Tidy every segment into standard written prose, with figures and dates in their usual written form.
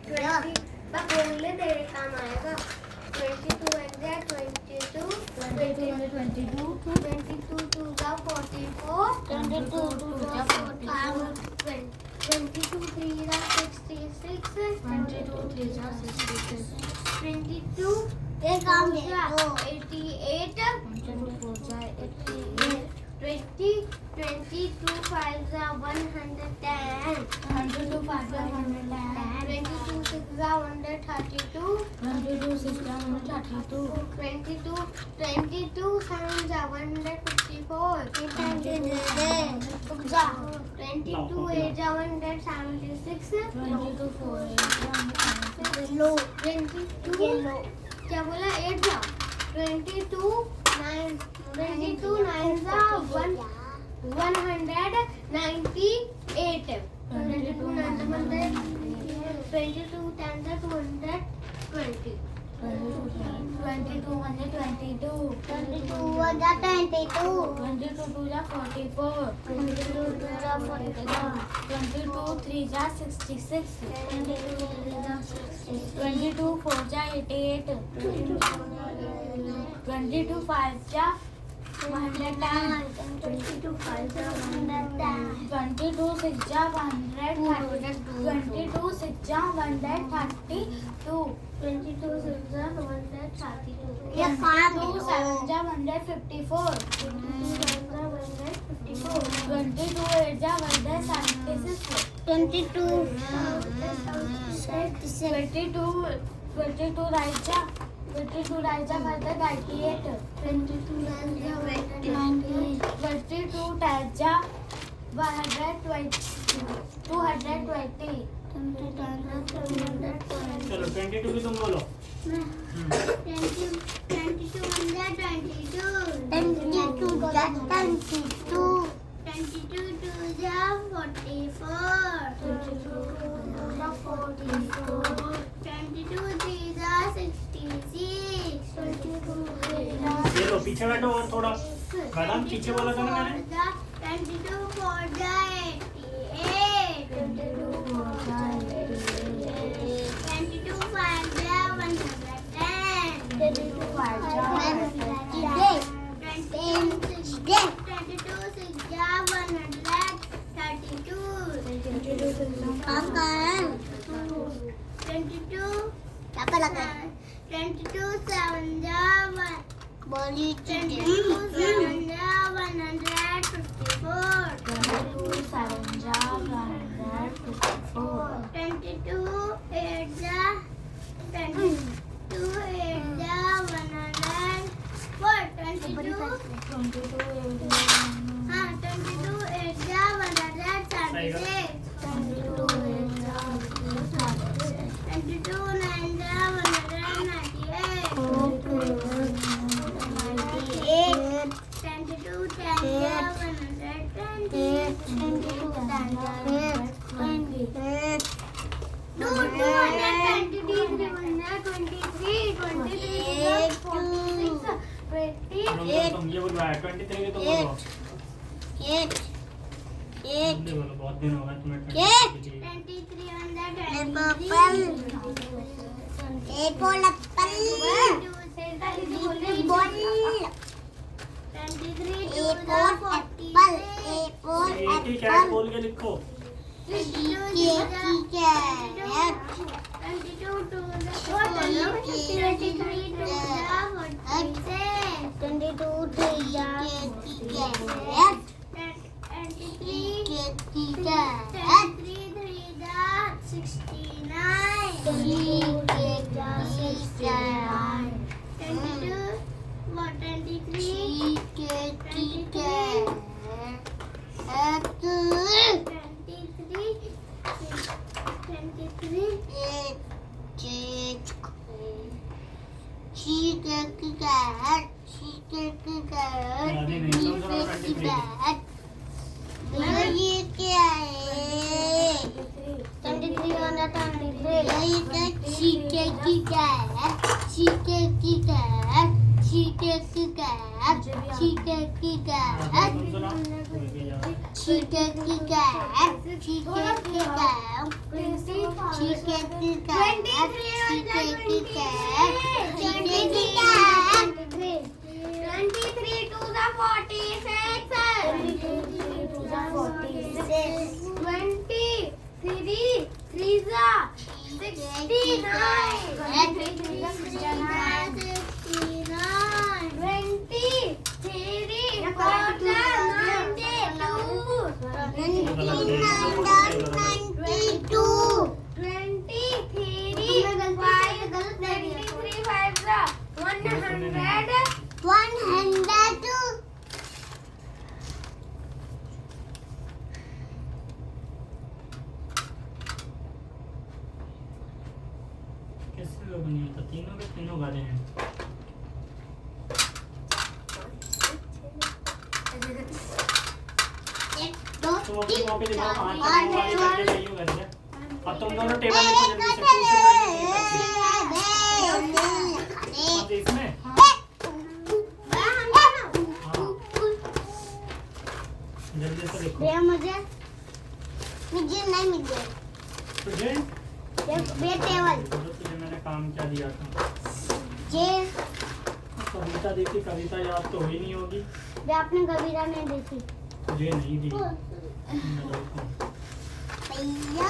बोलने तेरे काम आएगा 22 and 22 22 and 22 22 to the 44 22 to the 45 22 3 the 66 22 3 the 66 22 ये काम है 88 22 88 20 22 5 the 110 22 5 the 110 22 6 the 132 22 6 the 132 22 22 7 the 154 22 8 the 176 22 4 yellow 22 क्या बोला 8 जा 22 9 22 9 जा 198 22 9 22 10 220 22 122 22 122 22 2 जा 44 22 2 जा 44 22 3 जा 66 22 4 जा 88 22 5 जा 110 22 5 जा 110 22 6 जा 130 22 6 जा 132 22 6 जा 132 ये 22 7 जा 154 22 8 जा 176 22 right जा 22 right जा 198 22 left जा 198 22 10 जा 120 220 चलो 22 की तुम बोलो 22 2 जा 44 22 3 जा 66 ये लो पीछे बैठो और थोड़ा बादाम पीछे बोला था ना मैंने 22 4 जा 88 22 5 जा 110 22 5 जा 22 6 जा 132 apa lagi 22 7 जा 22 7 जा 154 22 7 जा 154 22 8 जा 22 8 जा 104 22 हाँ 22 8 जा 136 22 8 जा 22 9 जा 198 22 10 जा 120 22 10 जा 120 तुम ये बोलो 23 की तुम बोलो 8 बोलो बहुत दिन हो गए तुम्हें 23 apple कैट बोल के लिखो 23 कैसे लोग नहीं होता, तीनों के तीनों गधे हैं। तुम अपनी कॉपी दिखाओ, कहाँ तक वाली करके गई हो घर से। अब तुम दोनों टेबल लिखो जल्दी से, 2 से 23 इसमें। हाँ जल्दी से लिखो। मुझे नहीं मिल गया तुझे टेबल तुझे मैंने काम क्या दिया था? ये कविता देखी, कविता याद तो हुई नहीं होगी। आपने कविता नहीं देखी? मुझे नहीं दी। भैया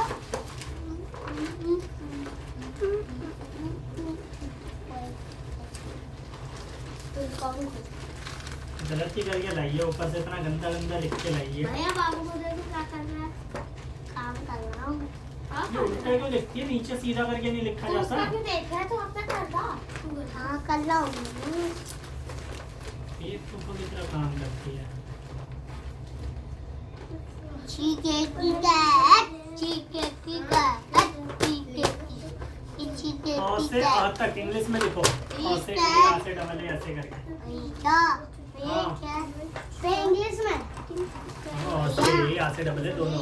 गलती करके लाइए, ऊपर से इतना गंदा गंदा लिख के लाइए। भैया बाबू को देखो क्या कर रहा है। काम कर रहा हूँ। ये उल्टा क्यों लिखती है? नीचे सीधा करके नहीं लिखा जाता? देख रहा है तो अपना कर रहा। हाँ कर रहा हूँ। ये तो पूरी तरह काम करती है। ठीक है और से आज तक इंग्लिश में लिखो। और से डबल ए ऐसे करके। इंग्लिश में और से डबल ए दोनों।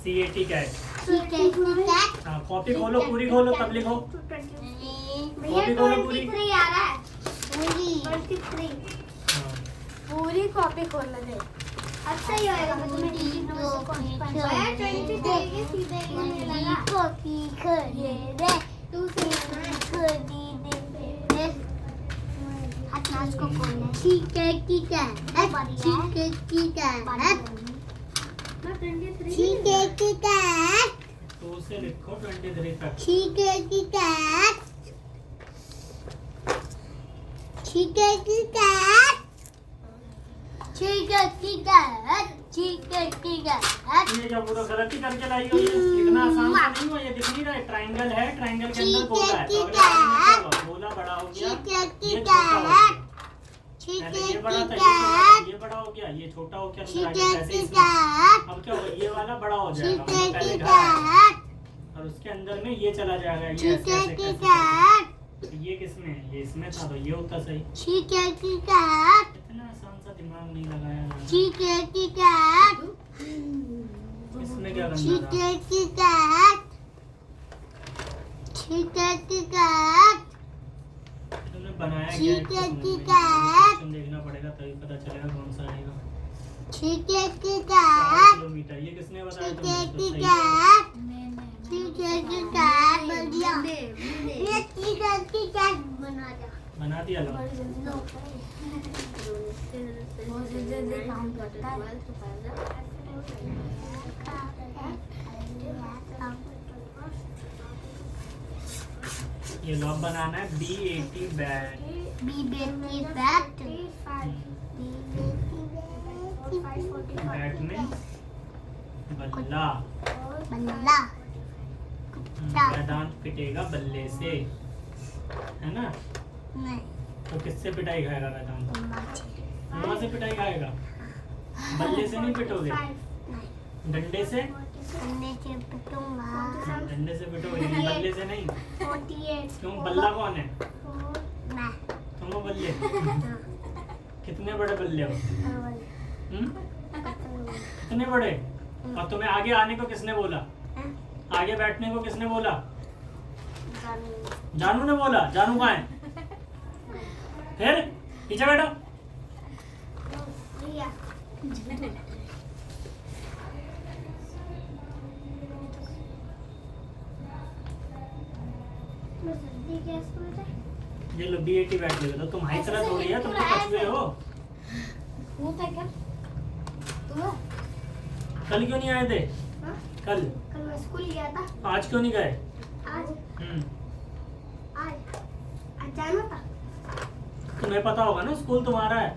CAT cat. हाँ कॉपी खोलो, पूरी खोलो तब लिखो। कॉपी खोलो पूरी। पूरी कॉपी खोलना दे। अच्छा ही होएगा। मैं तुम्हें टीचिंग नोट्स से सीधे कॉपी खरीदे तू खरीदे हाथ नाच को खोलना। ठीक है तो उसे लिखो 23 तक। ये क्या पूरा गलती करके लाई हो? ये इतना आसान तो नहीं हुआ। ये दिख नहीं रहा है, ट्रायंगल है, ट्रायंगल के अंदर गोला है। तो अगले वाले में क्या हुआ? गोला बड़ा हो गया, ये छोटा हो गया। पहले ये बड़ा था, ये बड़ा हो गया, ये छोटा हो गया। अंदर आगे कैसे इसमें अब क्या होगा? ये वाला बड़ा हो जाएगा, मतलब पहले घर आएगा और उसके अंदर में ये चला जाएगा। ये ऐसे ऐसे कैसे? ये किसमें है? ये इसमें था तो ये होता सही। इतना आसान सा दिमाग नहीं लगाया। इसमें क्या करना था? तुमने बनाया क्या? क्वेश्चन देखना पड़ेगा तभी पता चलेगा कौन सा आएगा। 4 किलोमीटर ये किसने बताया? बना दिया लो। ये लॉब बनाना है। BAT bat. बैट में बल्ला। मैदान पिटेगा बल्ले से, है ना? तो किससे पिटाई खाएगा मैदान? वहाँ से पिटाई खाएगा। बल्ले से नहीं पिटोगे, डंडे से। डंडे से पिटोगे, बल्ले से नहीं। क्यों? बल्ला कौन है? तुम हो बल्ले। कितने बड़े बल्ले हो? कितने बड़े? और तुम्हें आगे आने को किसने बोला? आगे बैठने को किसने बोला? जानू ने बोला। जानू कहाँ है? फिर पीछे बैठो। ये लो BAT बैठ ले तो तुम्हारी तरह थोड़ी है, तुम तो कछुए हो। वो था क्या? तू कल क्यों नहीं आए थे? हाँ? कल मैं स्कूल गया था। आज क्यों नहीं गए? आज आज जाना था। तुम्हें पता होगा ना स्कूल तुम्हारा है।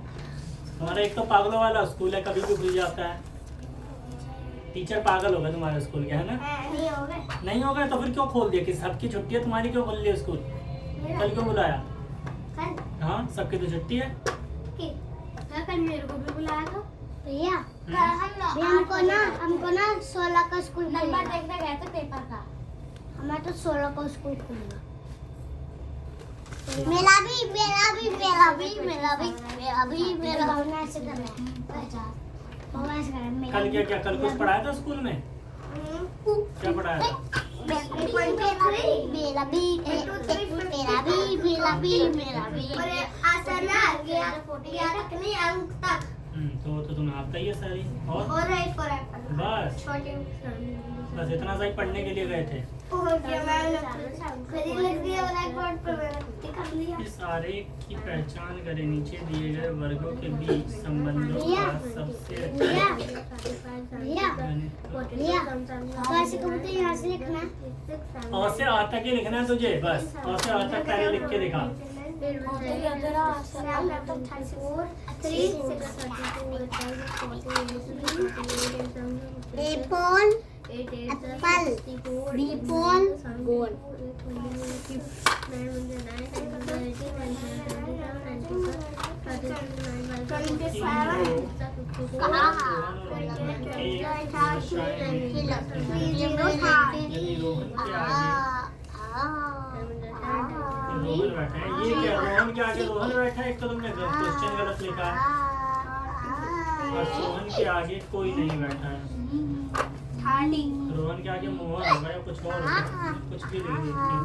तुम्हारा एक तो पागलों वाला स्कूल है, कभी भी खुल जाता है। टीचर पागल होगा तुम्हारे स्कूल के, है ना? नहीं हो गए। नहीं होगा तो फिर क्यों खोल दिया? कि सबकी छुट्टी है, तुम्हारी क्यों खोल ली स्कूल? कल क्यों बुलाया? कल हाँ, सबकी तो छुट्टी है। कल मेरे को भी बुलाया था भैया। हमको ना 16 का स्कूल नंबर देखने गए थे पेपर का। हमारा तो 16 का स्कूल खुलेगा। मेरा ऐसे करना है। कल क्या कल कुछ पढ़ाया था स्कूल में? क्या पढ़ाया था? मेरा भी अंक तक। तो तुम्हें आता ही है सारी। और बस बस इतना सही पढ़ने के लिए गए थे। इस आरेख की पहचान करें। नीचे दिए गए वर्गों के बीच संबंधों का सबसे यहाँ से लिखना। और से आ तक ही लिखना है तुझे, बस और से आ तक पहले लिख के दिखा। रोहन बैठा है। ये क्या रोहन के आगे रोहन बैठा है? एक तो तुमने क्वेश्चन गलत लिखा है। और सोहन के आगे कोई नहीं बैठा है। रोहन के आगे मोहन होगा या कुछ और होगा, कुछ भी लिख देती।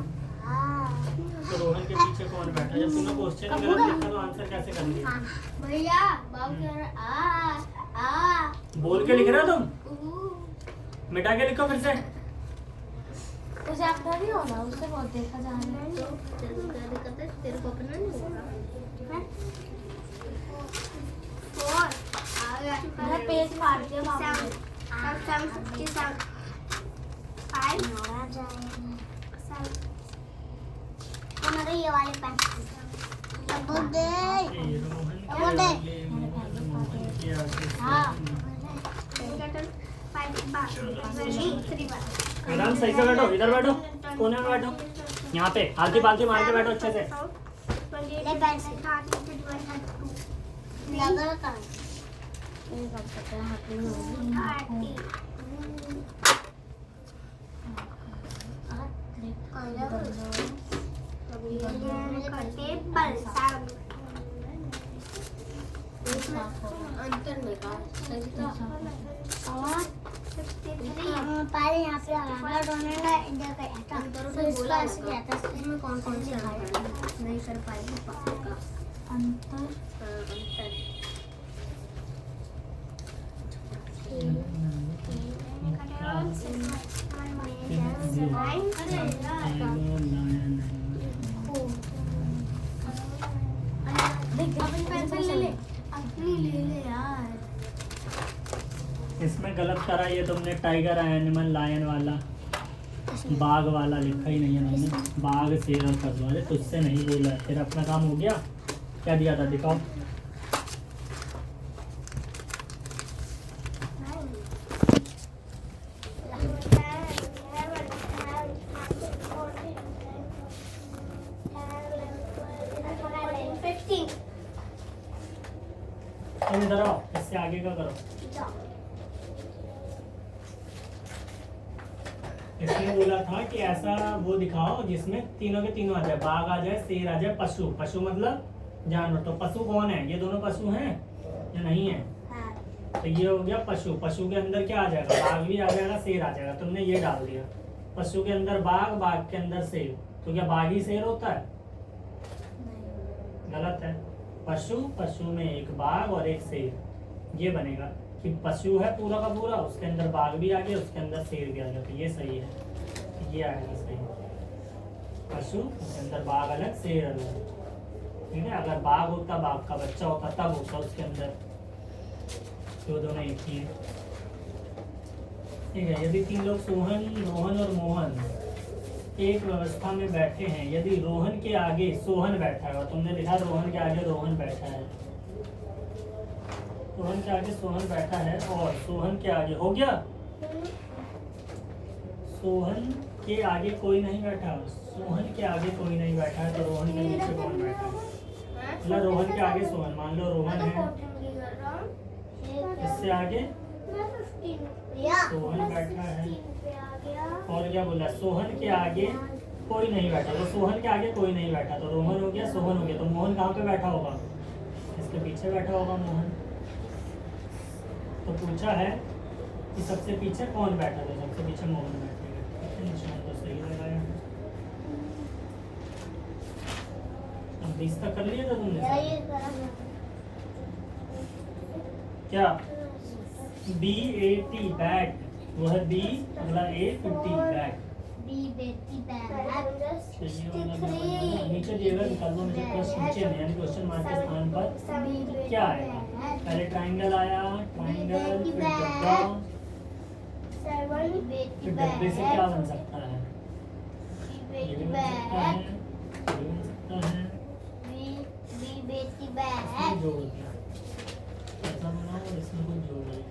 तो रोहन के पीछे कौन बैठा है? जब तुमने क्वेश्चन गलत लिखा तो आंसर कैसे कर दिया? भैया बोल के लिख रहे हो तुम? मिटा के लिखो फिर से। उसे अपना नहीं होना, उससे बहुत देखा जा रहा है। तेरे को अपना नहीं होगा। मैं पेज फाड़ के तुम्हारे ये वाले पेन मैडम सही से बैठो, इधर बैठो, कोने में बैठो, यहाँ पे आलती पालती मार के बैठो अच्छे से। अंतर में का सही था। पहले यहाँ पे हमारा डोनेट है इंडिया का था, तो इसका ऐसे किया था। इसमें कौन कौन से नहीं कर पाएगी पक्का अंतर इसमें गलत करा ये तुमने, टाइगर एनिमल लायन वाला, बाघ वाला लिखा ही नहीं है तुमने। बाघ शेर और कछुआ, अरे तुझसे नहीं बोला है। तेरा अपना काम हो गया। क्या दिया था दिखाओ। इधर आओ, इससे आगे का करो। इसने बोला था कि ऐसा वो दिखाओ जिसमें तीनों के तीनों आ जाए, बाघ आ जाए, शेर आ जाए, पशु। पशु मतलब जानवर। तो पशु कौन है? ये दोनों पशु हैं या नहीं है? तो ये हो गया पशु। पशु के अंदर क्या आ जाएगा? बाघ भी आ जाएगा, शेर आ जाएगा। तुमने ये डाल दिया। पशु के अंदर बाघ, बाघ के अंदर शेर। तो क्या बाघ ही शेर होता है? गलत है। पशु, पशु में एक बाघ और एक शेर। ये बनेगा कि पशु है पूरा का पूरा, उसके अंदर बाघ भी आ गया, उसके अंदर शेर भी आ गया। तो ये सही है, ये आएगा सही। पशु, उसके अंदर बाघ अलग, शेर अलग। ठीक है, अगर बाघ होता, बाघ का बच्चा होता तब होता उसके अंदर, तो दोनों एक ही है। ठीक है, यदि 3 लोग सोहन, रोहन और मोहन एक व्यवस्था में बैठे हैं, यदि रोहन के आगे सोहन बैठा है, और तुमने लिखा रोहन के आगे रोहन बैठा है, रोहन के आगे सोहन बैठा है और सोहन के आगे हो गया, सोहन के आगे कोई नहीं बैठा, सोहन के आगे कोई नहीं बैठा है, तो रोहन के नीचे कौन बैठा है? मतलब रोहन के आगे सोहन, मान लो रोहन है, इससे आगे सोहन बैठा है, और क्या बोला, सोहन के आगे कोई नहीं बैठा, तो सोहन के आगे कोई नहीं बैठा, तो रोहन हो गया, सोहन हो गया, तो मोहन कहाँ पे बैठा होगा? इसके पीछे बैठा होगा मोहन। तो पूछा है कि सबसे पीछे कौन बैठा, तो सबसे पीछे मोहन बैठेगा। निशान तो सही लगाया। अब 20 तक कर लिया था तुमने? क्या BAT बैट, वह B अगला A 50 बैट। नीचे दिए गए विकल्पों में से प्रश्न नीचे में यानी क्वेश्चन मार्क के स्थान पर क्या आएगा? पहले ट्राइंगल आया, ट्राइंगल, फिर डब्बा, फिर डब्बे से क्या बन सकता है? ये भी बन सकता है, ये भी बन सकता है, इसमें जोड़ दिया, ऐसा बनाओ और इसमें कुछ जोड़ दिया।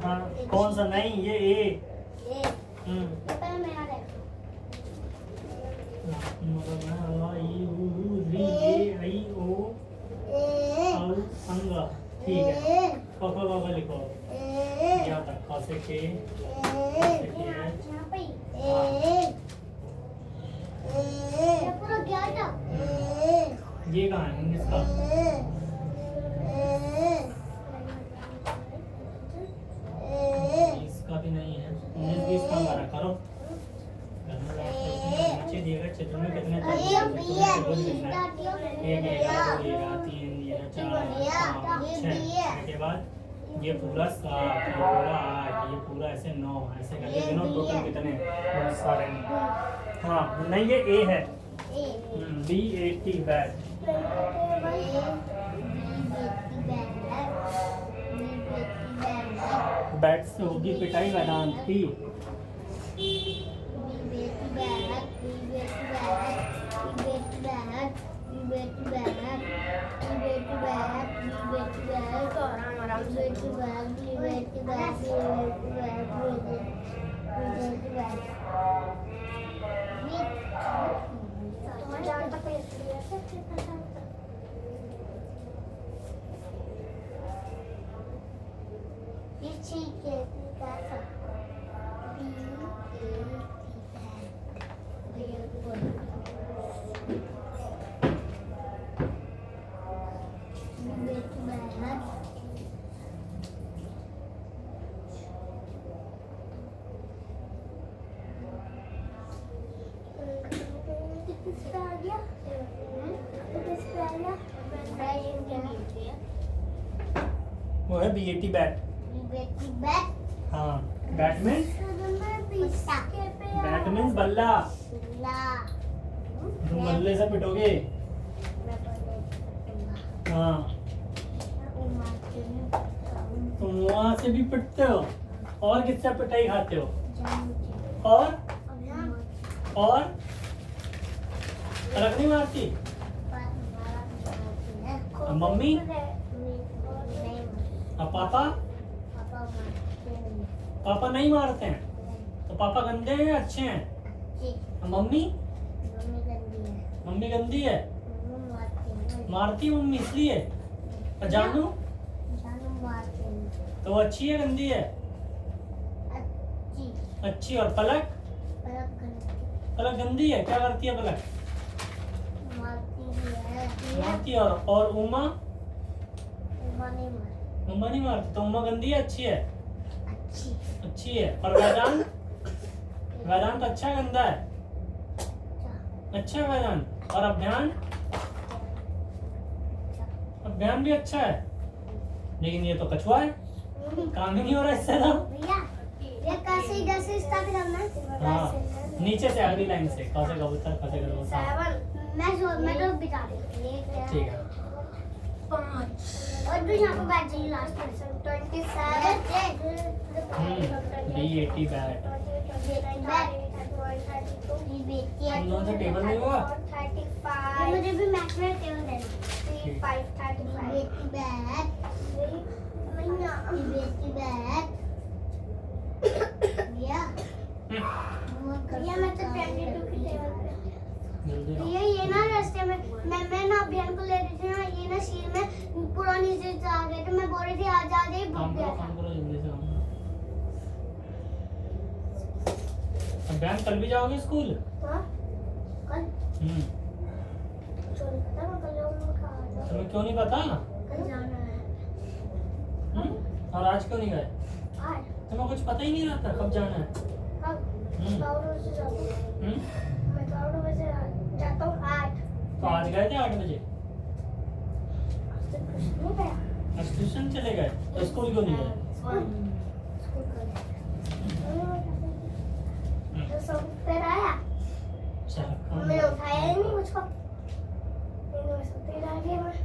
हाँ, कौन सा? नहीं, ये ए। ठीक है, पापा लिखो यहाँ तक, ख से के, ये कहाँ है इंग्लिश का? इसका भी नहीं है, 19-20 का हमारा करो। नीचे दिए गए चित्र में कितने तत्व हैं? 1 येगा, 2 येगा, 3 येगा, 4 5 6, के बाद ये पूरा 7, ये पूरा 8, ये पूरा ऐसे 9, ऐसे करके गिनो टोटल कितने? बहुत सारे हैं। हाँ, नहीं ये ए है, BAT बैट। बैट से होगी पिटाई मैदान की। वो है BAT बैट। हाँ, बैटमैन, बैटमैन बल्ला, तुम बल्ले से पिटोगे। हाँ, तुम वहाँ से भी पिटते हो, और किससे पिटाई खाते हो? और अलग नहीं मारती? मम्मी? पापा? पापा नहीं मारते हैं, तो पापा गंदे हैं या अच्छे हैं? मम्मी? मम्मी गंदी है, मारती मम्मी इसलिए। और जानू? तो वो अच्छी है गंदी है? अच्छी। और पलक? पलक गंदी है, क्या करती है पलक? मारती है। और उमा? उमा नहीं मारती, तो उमा गंदी है अच्छी है? अच्छी है। और वेदांत? वेदांत अच्छा है गंदा है? अच्छा है वेदांत। और अभियान? अभियान भी अच्छा है, लेकिन ये तो कछुआ है, काम ही नहीं हो रहा इससे तो। भैया ये कैसे इधर से स्टार्ट करना है? हाँ, नीचे से अगली लाइन से, क से कबूतर, ख से खरगोश। मैं तो बिता रही हूँ। ठीक है। 5 और भी यहाँ पे बैठ जाइए लास्ट में। 27 B80 बैट। तुम लोगों से टेबल नहीं हुआ? 35 मुझे भी मैथ में टेबल दे दो। 5 बैट भैया मैं तो 22 की टेबल पे। जल्दी आओ। ये ना रास्ते में मैं ना अभियान को ले रही थी ना, ये ना शीर में पुरानी चीज आ गए थे, मैं बोल रही थी आ जा दे काम भूख गया करो, था। काम करो, जल्दी से काम करो। अभियान कल भी जाओगे स्कूल? हाँ? कल चोरी पता मैं कल जाऊंगा खा तुम्हें क्यों नहीं पता? कल जाना है। और आज क्यों नहीं गए? आज तुम्हें कुछ पता ही नहीं रहता कब जाना है? कब? काउडो से जाता हूँ। मैं काउडो से जाता हूँ 8। तो आज गए थे 8 बजे? आज तक कुछ नहीं गया। आज ट्यूशन चले गए, तो स्कूल क्यों नहीं गए? स्कूल का तो सब फिर आया, चलो, मैंने उठाया ही नहीं मुझको, मैंने बस उतर आ गया मैं।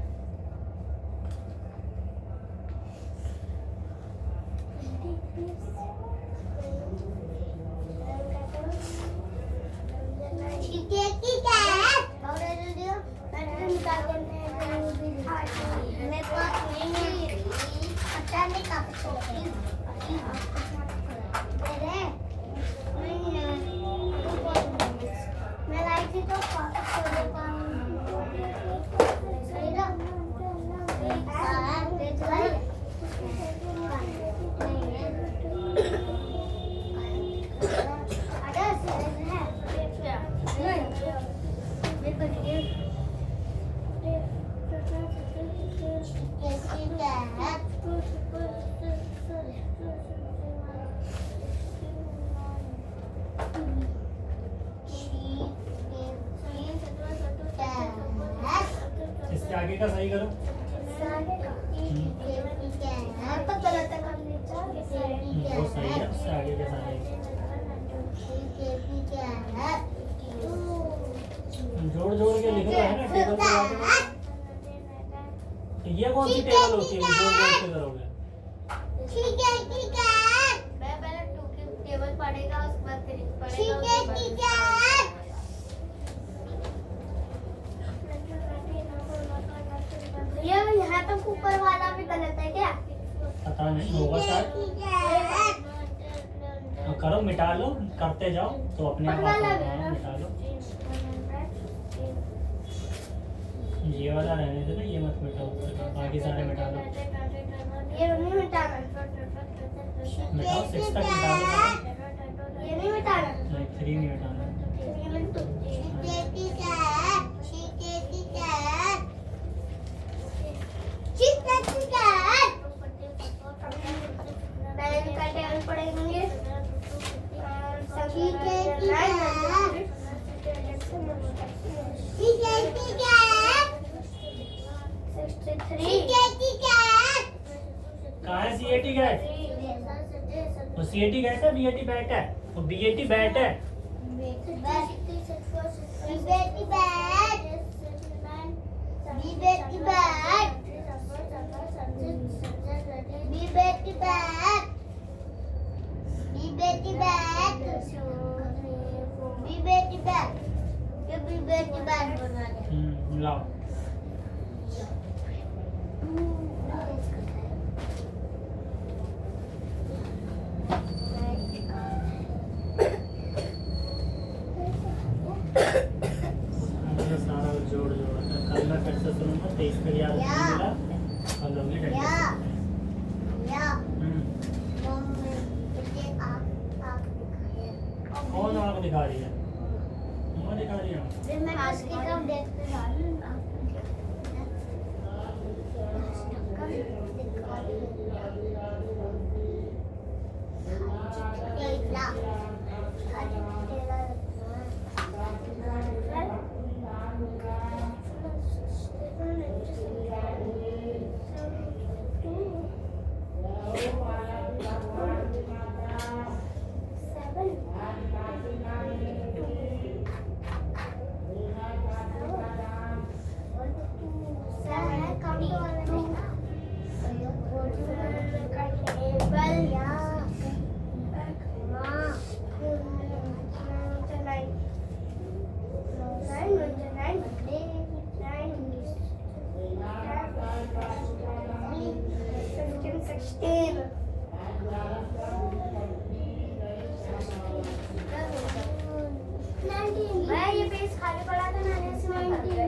ठीक है और जल्दी बैटरी निकाल के मेरे पास नहीं पता नहीं कब तक मैं लाई थी तो इससे आगे का सही करो। वो सही है, उससे आगे का सही है। जोड़ जोड़ के लिख रहा है ना टेबल पे जाके। ये कौन सी टेबल होती है जोड़ जोड़ के करोगे? ठीक है मैं पहले 2 की टेबल पढ़ेगा उसके बाद 3 पढ़ेगा। ठीक है भैया यहाँ तक ऊपर वाला भी गलत है क्या? पता नहीं, होगा शायद। तो करो, मिटा लो, करते जाओ तो अपने आप हाँ, मिटा लो। ये वाला रहने दे ना, ये मत मिटाओ, बाकी सारे मिटा लो। ये नहीं मिटाना। मिटाओ, 6 तक मिटा दो। ये नहीं मिटाना। नहीं, 3 नहीं मिटाना। कहाँ है CAT गए? वो CAT गए थे, BAT बैट है। वो BAT बैट है। लाओ। सारा जोड़ जोड़ कल मैं फिर से सुनूंगा, 23 का याद नहीं मिला, कल होगी डेट। कौन आँख दिखा रही है? मैं दिखा रही हूँ। मैं आज की कब देखते जा रही हूँ। 16 मैं ये पेज खाली पड़ा था मैंने इसमें कर दिया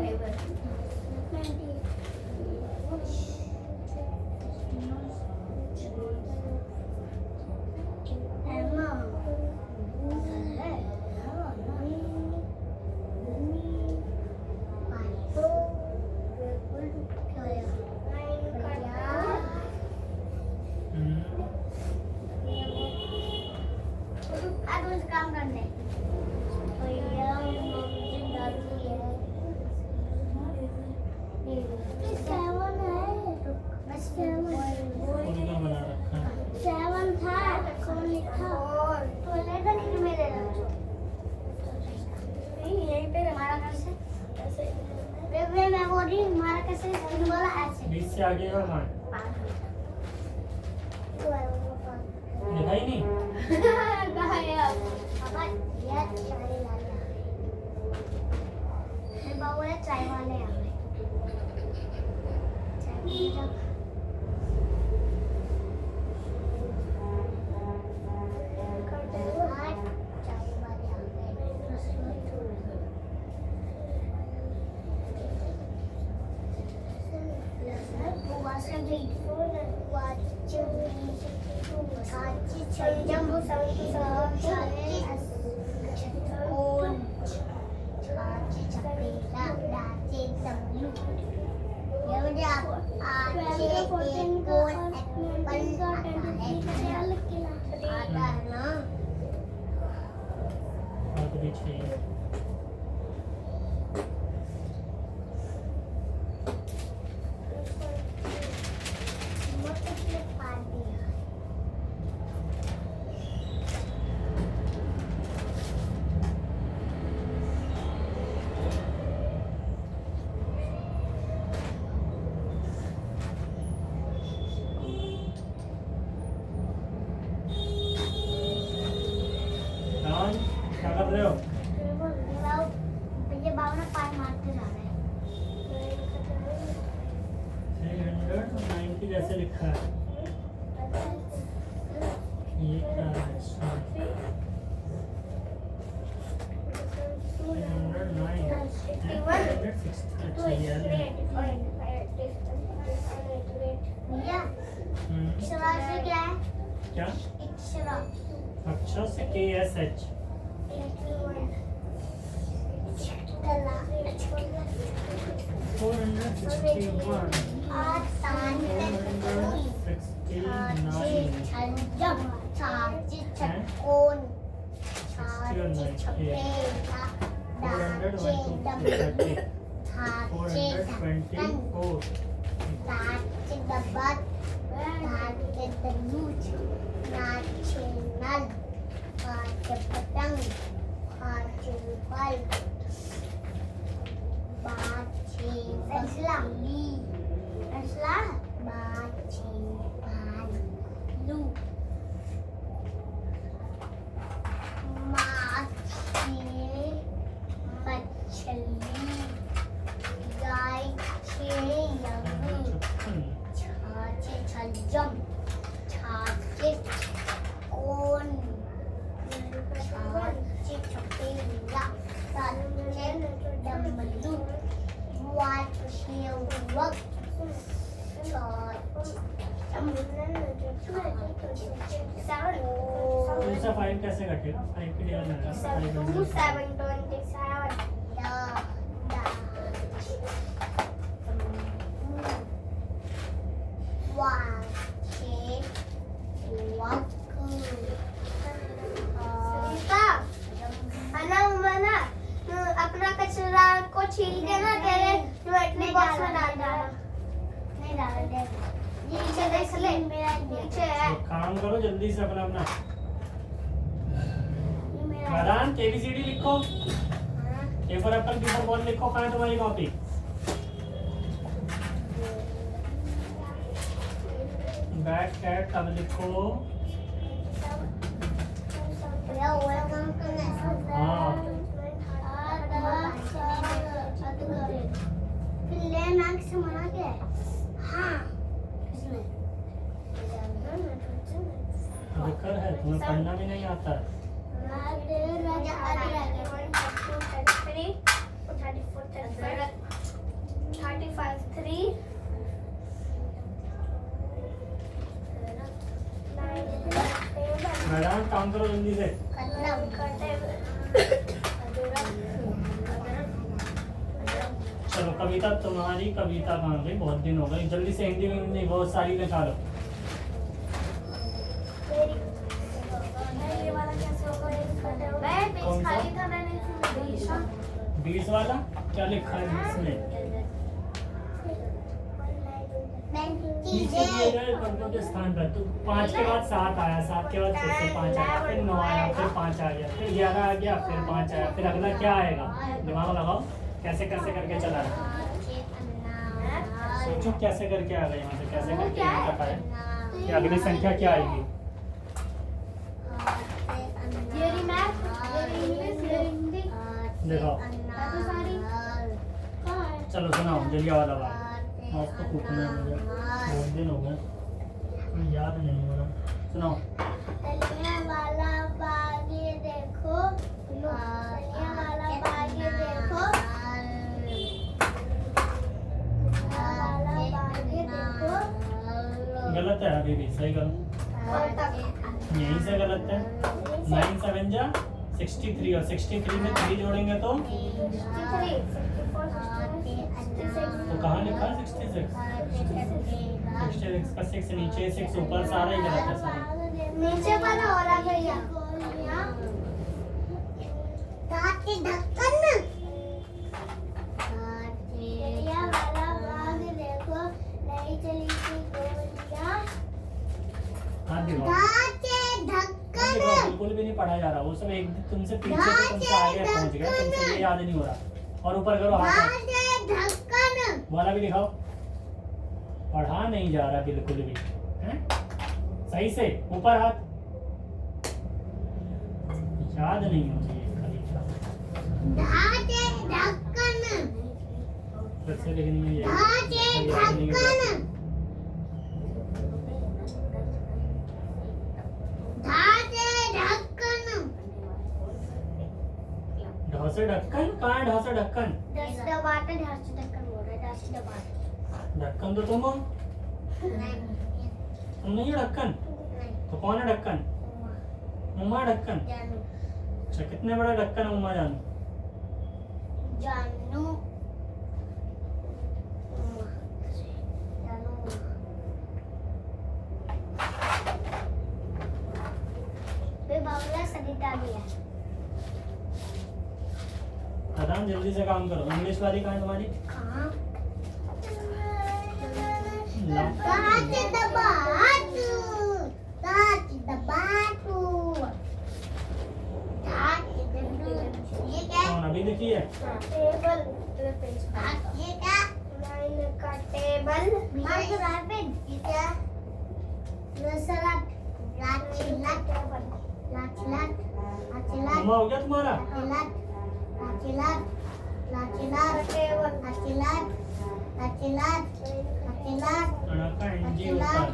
टेबल 7 था कौन लिखा तो लेगा नहीं मेरे नहीं यहीं पे हमारा कैसे ऐसे वे मैं बोल रही हमारा कैसे बोला ऐसे 20 से आगे का मान लिखा ही नहीं कहाँ है अब पापा ये चाय लाने मैं बाबू ये चाय वाले आ गए चाय क्या कर रहे हो? ये बाबू ने पानी मारते जा रहे हैं 390 जैसे लिखा है ये क्या है? 309 अच्छा ये भैया अक्षरा से क्या है क्या? अक्षरा अक्षर से KSH 5 कैसे कटेगा? 5 के लिए लगा 7 अपना कचरा को छील के ना तेरे ज्वेलरी बॉक्स में डाल देना नहीं डाल दे ये पीछे देख ले मेरा पीछे है काम करो जल्दी से अपना अपना वरदान ABCD लिखो A for apple B for ball लिखो कहाँ है तुम्हारी कॉपी बैट कैट अब लिखो हाँ फिर ले नाक से मना के हाँ इसमें बेकार है, तुम्हें पढ़ना भी नहीं आता है। मैडम काम करो जल्दी से। चलो कविता, तुम्हारी कविता कहाँ गई? बहुत दिन हो गए, जल्दी से हिंदी में नहीं, बहुत सारी निकालो। कौन सा? 20 वाला क्या लिखा है इसमें? नीचे दिए गए अंकों के स्थान पर तो 5 के बाद 7 आया, 7 के बाद फिर से 5 आया, फिर 9 आया, फिर 5 आ गया, फिर 11 आ गया, फिर 5 आया, फिर अगला क्या आएगा? दिमाग लगाओ, कैसे कैसे करके चला रहा है। सोचो कैसे करके आ गए यहाँ से, कैसे करके यहाँ तक आए, कि अगली संख्या क्या आएगी? देखो चलो सुनाओ जलिया वाला बात। आज तो कूटना है मुझे, बहुत दिन हो गए, याद नहीं हो रहा। सुनाओ। जलिया वाला बाग ये देखो, जलिया वाला बाग ये देखो, वाला बाग ये देखो। गलत है अभी भी, सही करो। यहीं से गलत है। 9 7 जा 63 और 63 में 3 जोड़ेंगे तो कहाँ लिखा है 66? 66 का 6 नीचे, 6 ऊपर, सारा ही गलत है सारा। नीचे पर हो रहा भैया। ताकि ढक्कन जलिया वाला बाग देखो, नहीं चली थी गोलियां। हाँ दिखाओ। ढक्कन बिल्कुल भी नहीं पढ़ा जा रहा, वो सब एक तुमसे पीछे से तुमसे आगे पहुंच गया, तुमसे ये याद नहीं हो रहा। और ऊपर करो हाथ, ढक्कन वाला भी दिखाओ। पढ़ा नहीं जा रहा बिल्कुल भी, हैं? सही से ऊपर हाथ, याद नहीं हो रही है खाली। ढक्कन फिर से लिखनी है ये। ढक्कन ढ से ढक्कन, कहाँ है ढ से ढक्कन? ढक्कन तो तुम हो, तुम नहीं हो ढक्कन, तो कौन है ढक्कन? उमा ढक्कन। अच्छा कितने बड़ा ढक्कन है उमा जानू? प्रधान जल्दी से काम करो। इंग्लिश वाली कहाँ है तुम्हारी? कौन अभी लिखी है? टेबल। ये क्या? का टेबल। ये क्या? उमा हो गया तुम्हारा? अड़का एनजी ऊपर।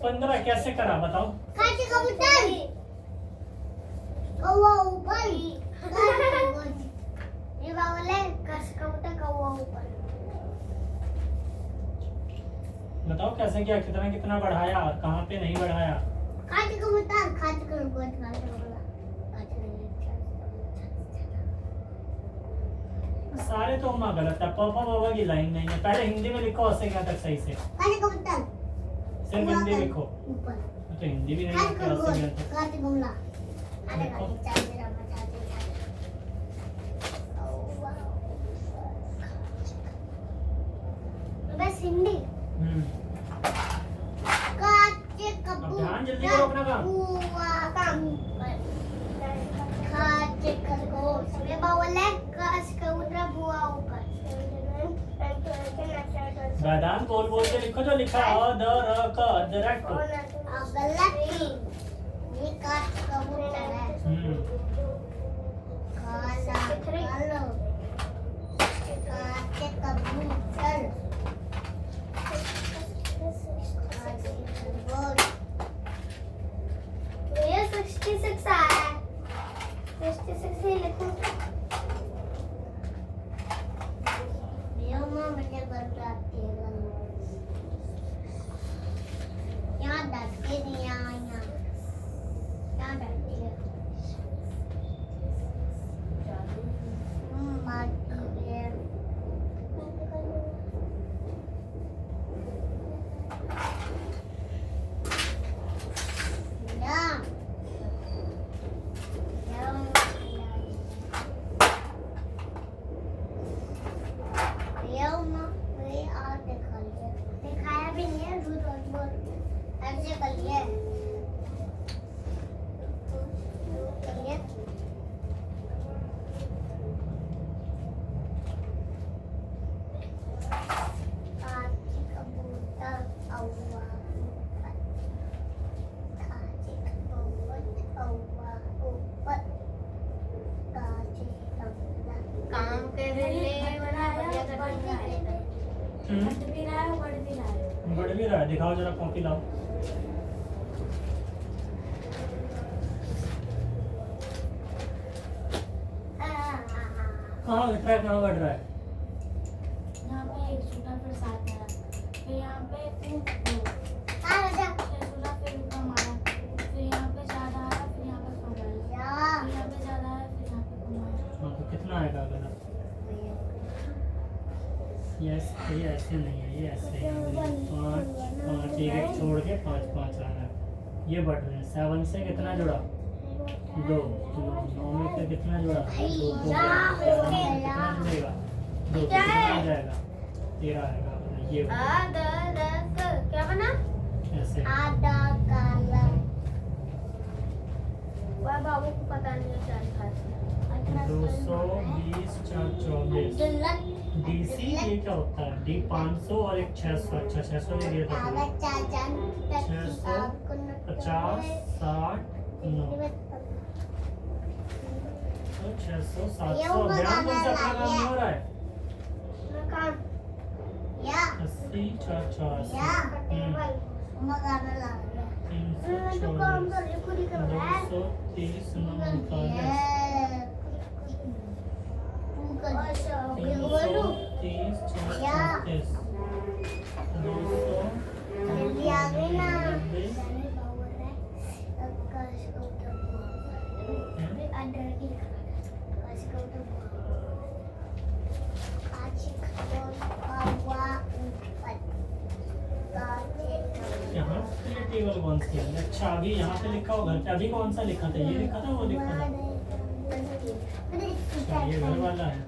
पंद्रह कैसे करा बताओ? बताओ कैसे किया, कितना कितना बढ़ाया और कहाँ पे नहीं बढ़ाया? सारे तो उमा गलत है, पापा बाबा की लाइन नहीं है। पहले हिंदी में लिखो उससे क्या तक सही से, सिर्फ हिंदी लिखो। तो हिंदी भी नहीं लिखते उससे क्या तक। बस हिंदी। अब ध्यान जल्दी करो अपना काम। मैदान बोल बोल के लिखो जो लिखा है, अ द र क अदरक। गलत। ये काट कबूतर काला कालो काटे कबूतर ये 66 आया है 66 ही लिखो ये मां मुझे बताती है यहाँ डटके नहीं यहाँ डटके मार दिए दिखाया भी नहीं है झूठ और बोल ऐसे कर लिए काम कर रहे बढ़ भी रहा है, दिखाओ जरा कॉपी लाओ। कहाँ घट रहा है, कहाँ बढ़ रहा है? यहाँ पे एक छोटा फिर साथ है, फिर यहाँ पे फिर कम आया, फिर यहाँ पे ज्यादा आया, फिर यहाँ पे कम आया, फिर यहाँ पे ज्यादा आया, फिर यहाँ पे कम आया। हाँ, तो कितना आएगा अगर ये ऐसे नहीं है, ये ऐसे है 5 5 एक छोड़ के 5 5 आ रहा है। ये बढ़ रहे हैं। 7 से कितना जुड़ा 2 9 में से कितना जुड़ा 2 कितना जुड़ेगा 2 कितना आ जाएगा 13 आएगा। ये क्या बना ऐसे आधा काला वह बाबू को पता नहीं है क्या लिखा है। 220 4 24 डीसी ये क्या होता है? डी 500 और एक 600। अच्छा 600 ले लिया था 650 60 9 600 700 ध्यान कौन सा अपना काम नहीं हो रहा है? 80 4 230 यहाँ पे टेबल कौन सी है? अच्छा अभी यहाँ पे लिखा होगा। अभी कौन सा लिखा था? ये लिखा था वो लिखा था? अच्छा ये घर वाला है।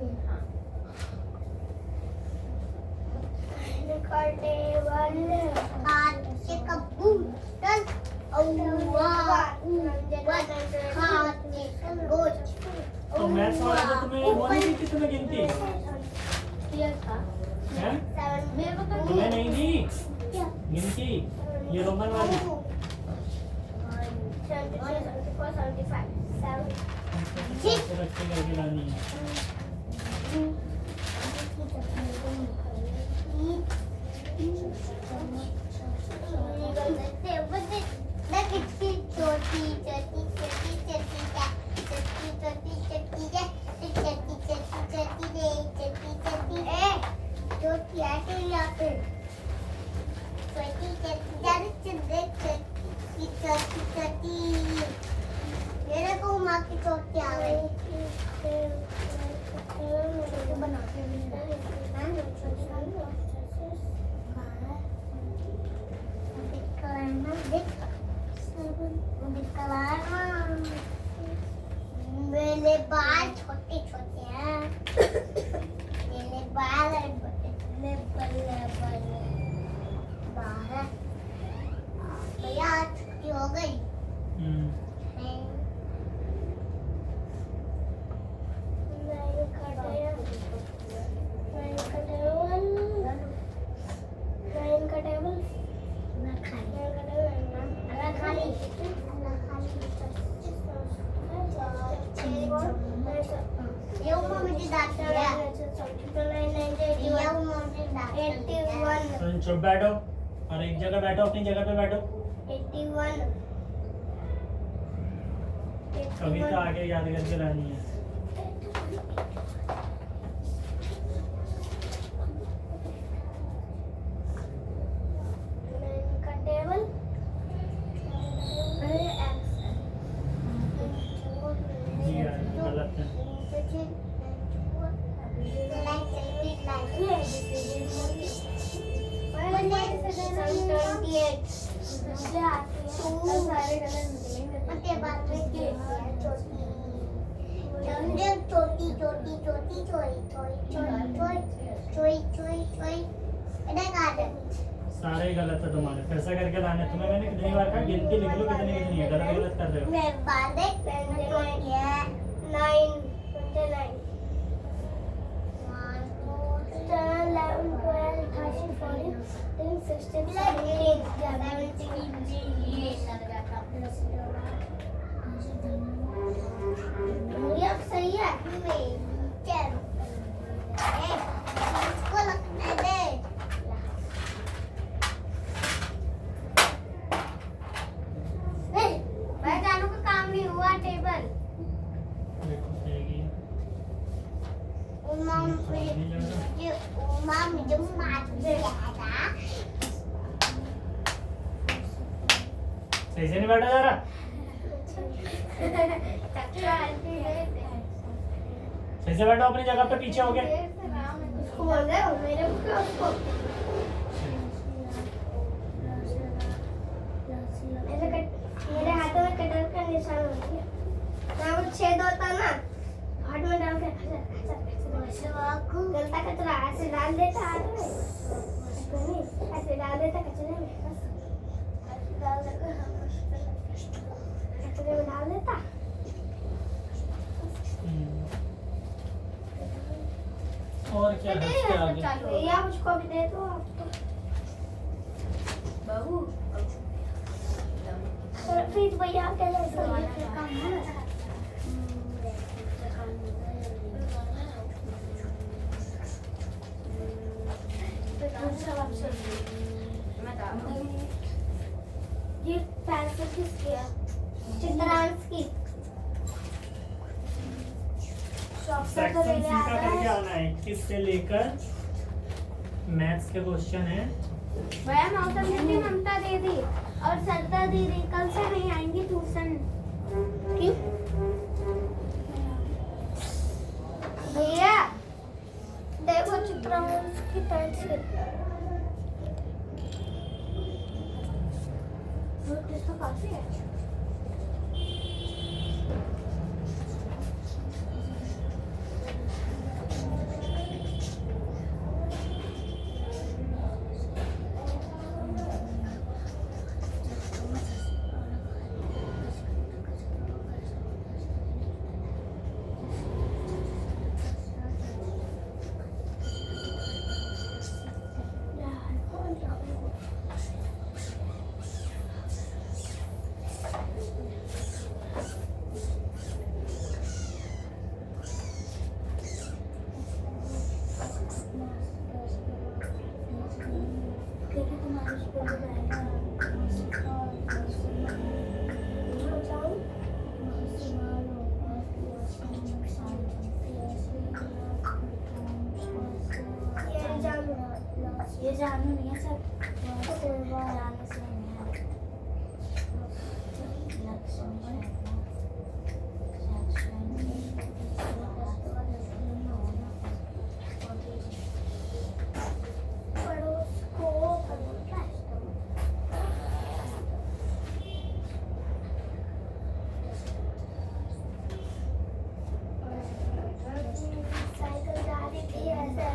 तो मैथ्स वाला तो तुम्हें वो नहीं दी थी तुम्हें गिनती? हैं? तुम्हें नहीं दी गिनती ये रोमन वाली? रख के करके लानी है। मेरे को माँ की चोटी आ गई बनाते मेरे बाल छोटे छोटे हैं मेरे बाल इतने बड़े बड़े बाल भैया छुट्टी हो गई ये उम्र मुझे डांट रहा है। ये उम्र मुझे डांट 81 तो चुप बैठो और एक जगह बैठो, अपनी जगह पे बैठो। 81 कविता आगे याद करके लानी है। का टेबल जी यार गलत है। छोटी छोटी छोटी सारे ही गलत है तुम्हारे, फिर से करके लाने। तुम्हें मैंने कितनी बार कहा गिनती लिख लो कितनी कितनी है, गलत गलत कर रहे हो। मैं बाले 9 29 11 12 13 14 16 ये अब सही है। इसको लगने दे। भाई जानू का काम नहीं हुआ टेबल। देखो देगी। उमा मुझे मार देगा। सही से नहीं बैठा जा रहा। सही से बैठो अपनी जगह पे, पीछे हो गए। उसको बोल रहे हो मेरे को उसको मेरे हाथों में कटर का निशान हो गया। ना वो छेद होता ना, हाथ में डाल के गलता कचरा ऐसे डाल देता हाथ में, ऐसे डाल देता कचरे में, बस ऐसे डाल देता कचरे में डाल देता। और क्या है इसके आगे? या मुझको भी दे दो आप तो। बहू प्लीज भैया कैसे काम है? ये पेंसिल किसकी है? चित्रांश की। सेक्शन सी का करके आना है, 21 से लेकर मैथ्स के क्वेश्चन है। भैया मौसम दीदी, ममता दीदी और सरदा दीदी कल से नहीं आएंगी ट्यूशन। क्यों? भैया देखो चित्रांश की पेंसिल। तो काफी है। ये जानू नहीं है सर, जानू से नहीं है। साइकिल जा रही थी ऐसे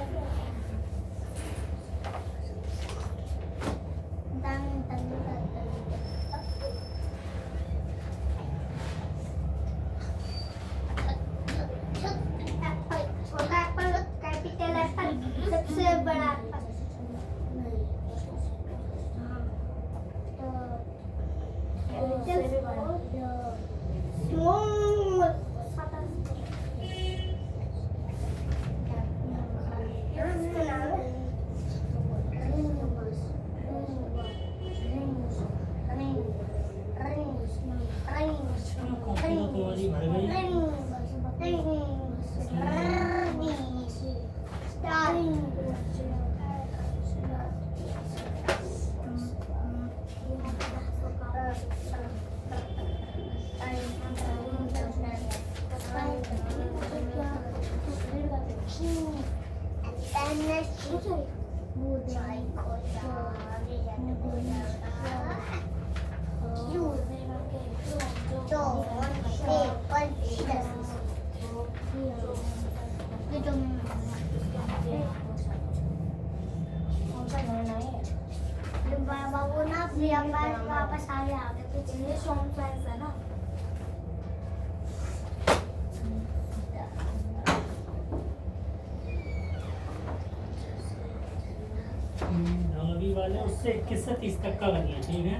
कॉपी तो तुम्हारी भर गई। बाबू ना वापस आ गया आगे पीछे सॉन्ग साइंस है ना। अभी वाले उससे 21 से 30 तक का करिए, ठीक है।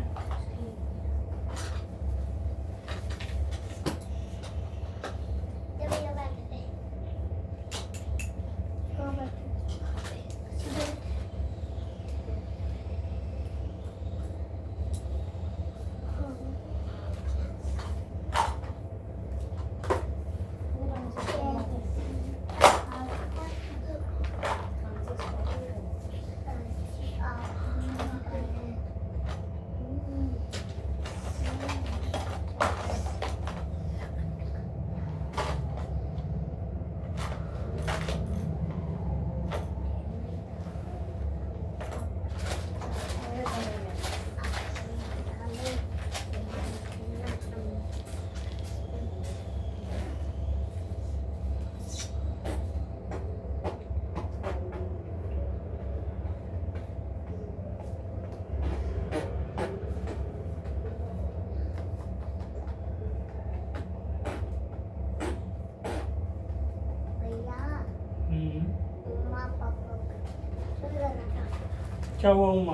क्या हुआ उमा?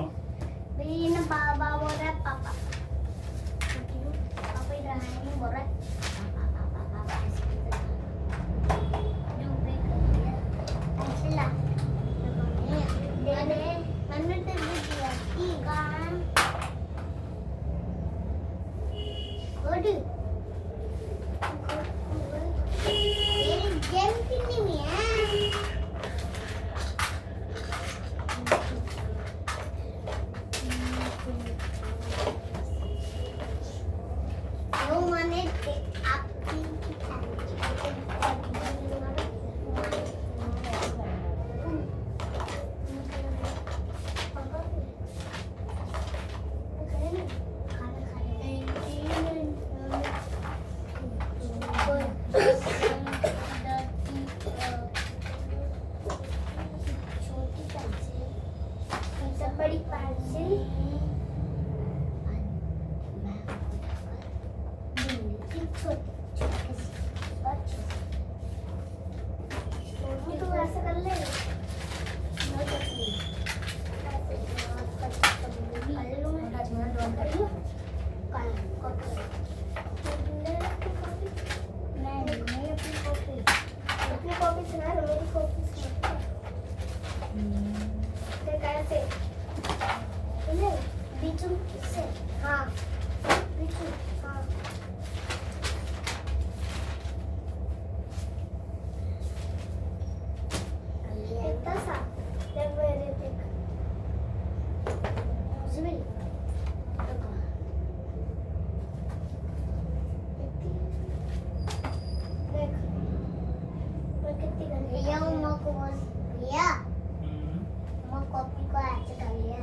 ना बाबा बोल रहा है पापा, पापा इधर आए नहीं बोल रहा है पापा ऐसे ला दे मैंने तो दिया ठीक है गुड ये गेम कितनी में है बड़ी पेंसिल तो ऐसा कर ले अपनी कॉपी सुना लो मेरी कॉपी सुना कैसे बीचू से हाँ बीचू हाँ इतना सा देख मेरे देख जिमिल देख मैं कितनी कर लिया उम्मा को बस लिया उम्मा कॉपी को ऐसे कर लिया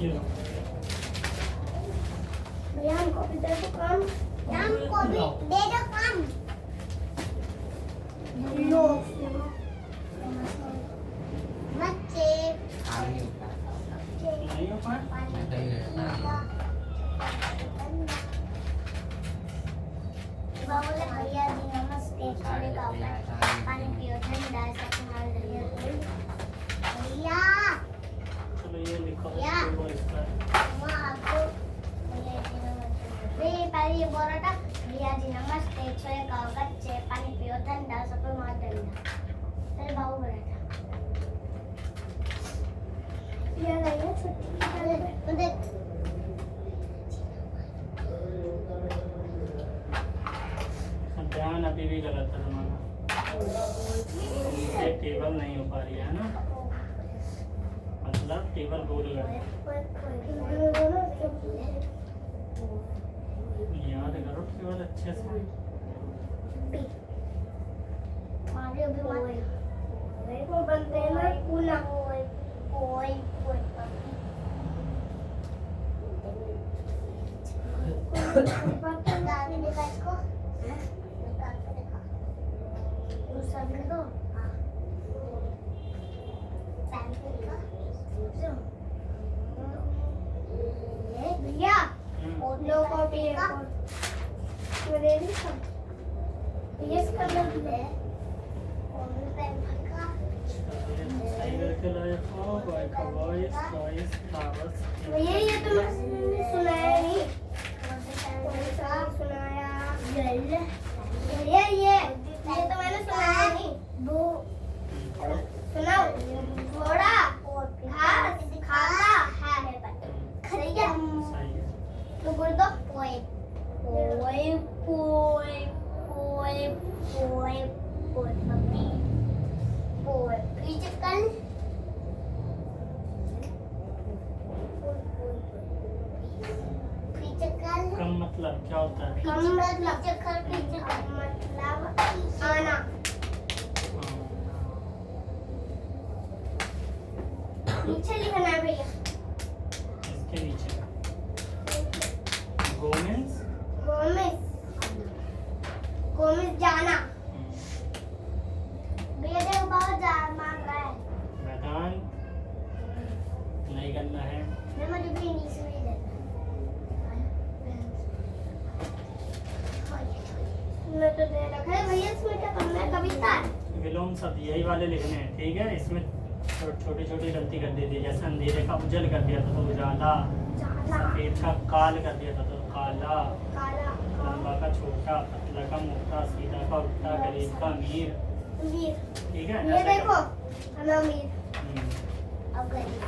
ये लो। भैया हमको भी दे दो काम। हमको भी दे दो काम। लो बच्चे नहीं हो पाए? बोले भैया जी नमस्ते खाने का पानी पियो ठंडा सा संभाल रही भैया चलो ये लिखो या। वो इसका माँ आपको भैया जी नमस्ते पहले ये बोल रहा था भैया जी नमस्ते छोले खाओ कच्चे पानी पियो ठंडा सब मार ठंडा तेरे बाबू बोला था ये नहीं है छुट्टी मुझे ध्यान अभी भी गलत है तुम्हारा। ये टेबल नहीं हो पा रही है ना, मतलब टेबल भूल गए। याद करो टेबल अच्छे से। मारे अभी वो बनते हैं ना कूला कोई दादी देखा इसको सब देखो भैया लोगों को भी दे दी सब यस कर ले और पेन का सही करके लाए हो वॉइस फ्लावर्स। भैया ये तो मैंने सुनाया नहीं सुनाया भैया ये तो मैंने सुनाया नहीं वो सुनाओ घोड़ा घास खाता है खरीदा सही है। तो बोल दो पोए पोए पोए पोए पोए पोए पपी पोए पिचकल पिचकल कम मतलब क्या होता है? कम मतलब पिचकल मतलब आना नीचे लिखना है भैया इसके नीचे गोमेंस गोमिस गोमिस जाना भैया देखो बहुत जा मांग रहा है मैदान नहीं करना है। मैं मुझे भी इंग्लिश में ही देना मैं तो दे रखा है भैया इसमें क्या करना है कविता विलोम शब्द यही वाले लिखने हैं, ठीक है। इसमें छोटी छोटी गलती कर दी थी, जैसे अंधेरे का उजल कर दिया था तो उजाला, सफेद का काल कर दिया था तो काला, काला लंबा का छोटा, पतला का मोटा, सीधा का उल्टा, गरीब का अमीर, वीर ठीक है। ये ऐसे देखो करके- हम अमीर अब गरीब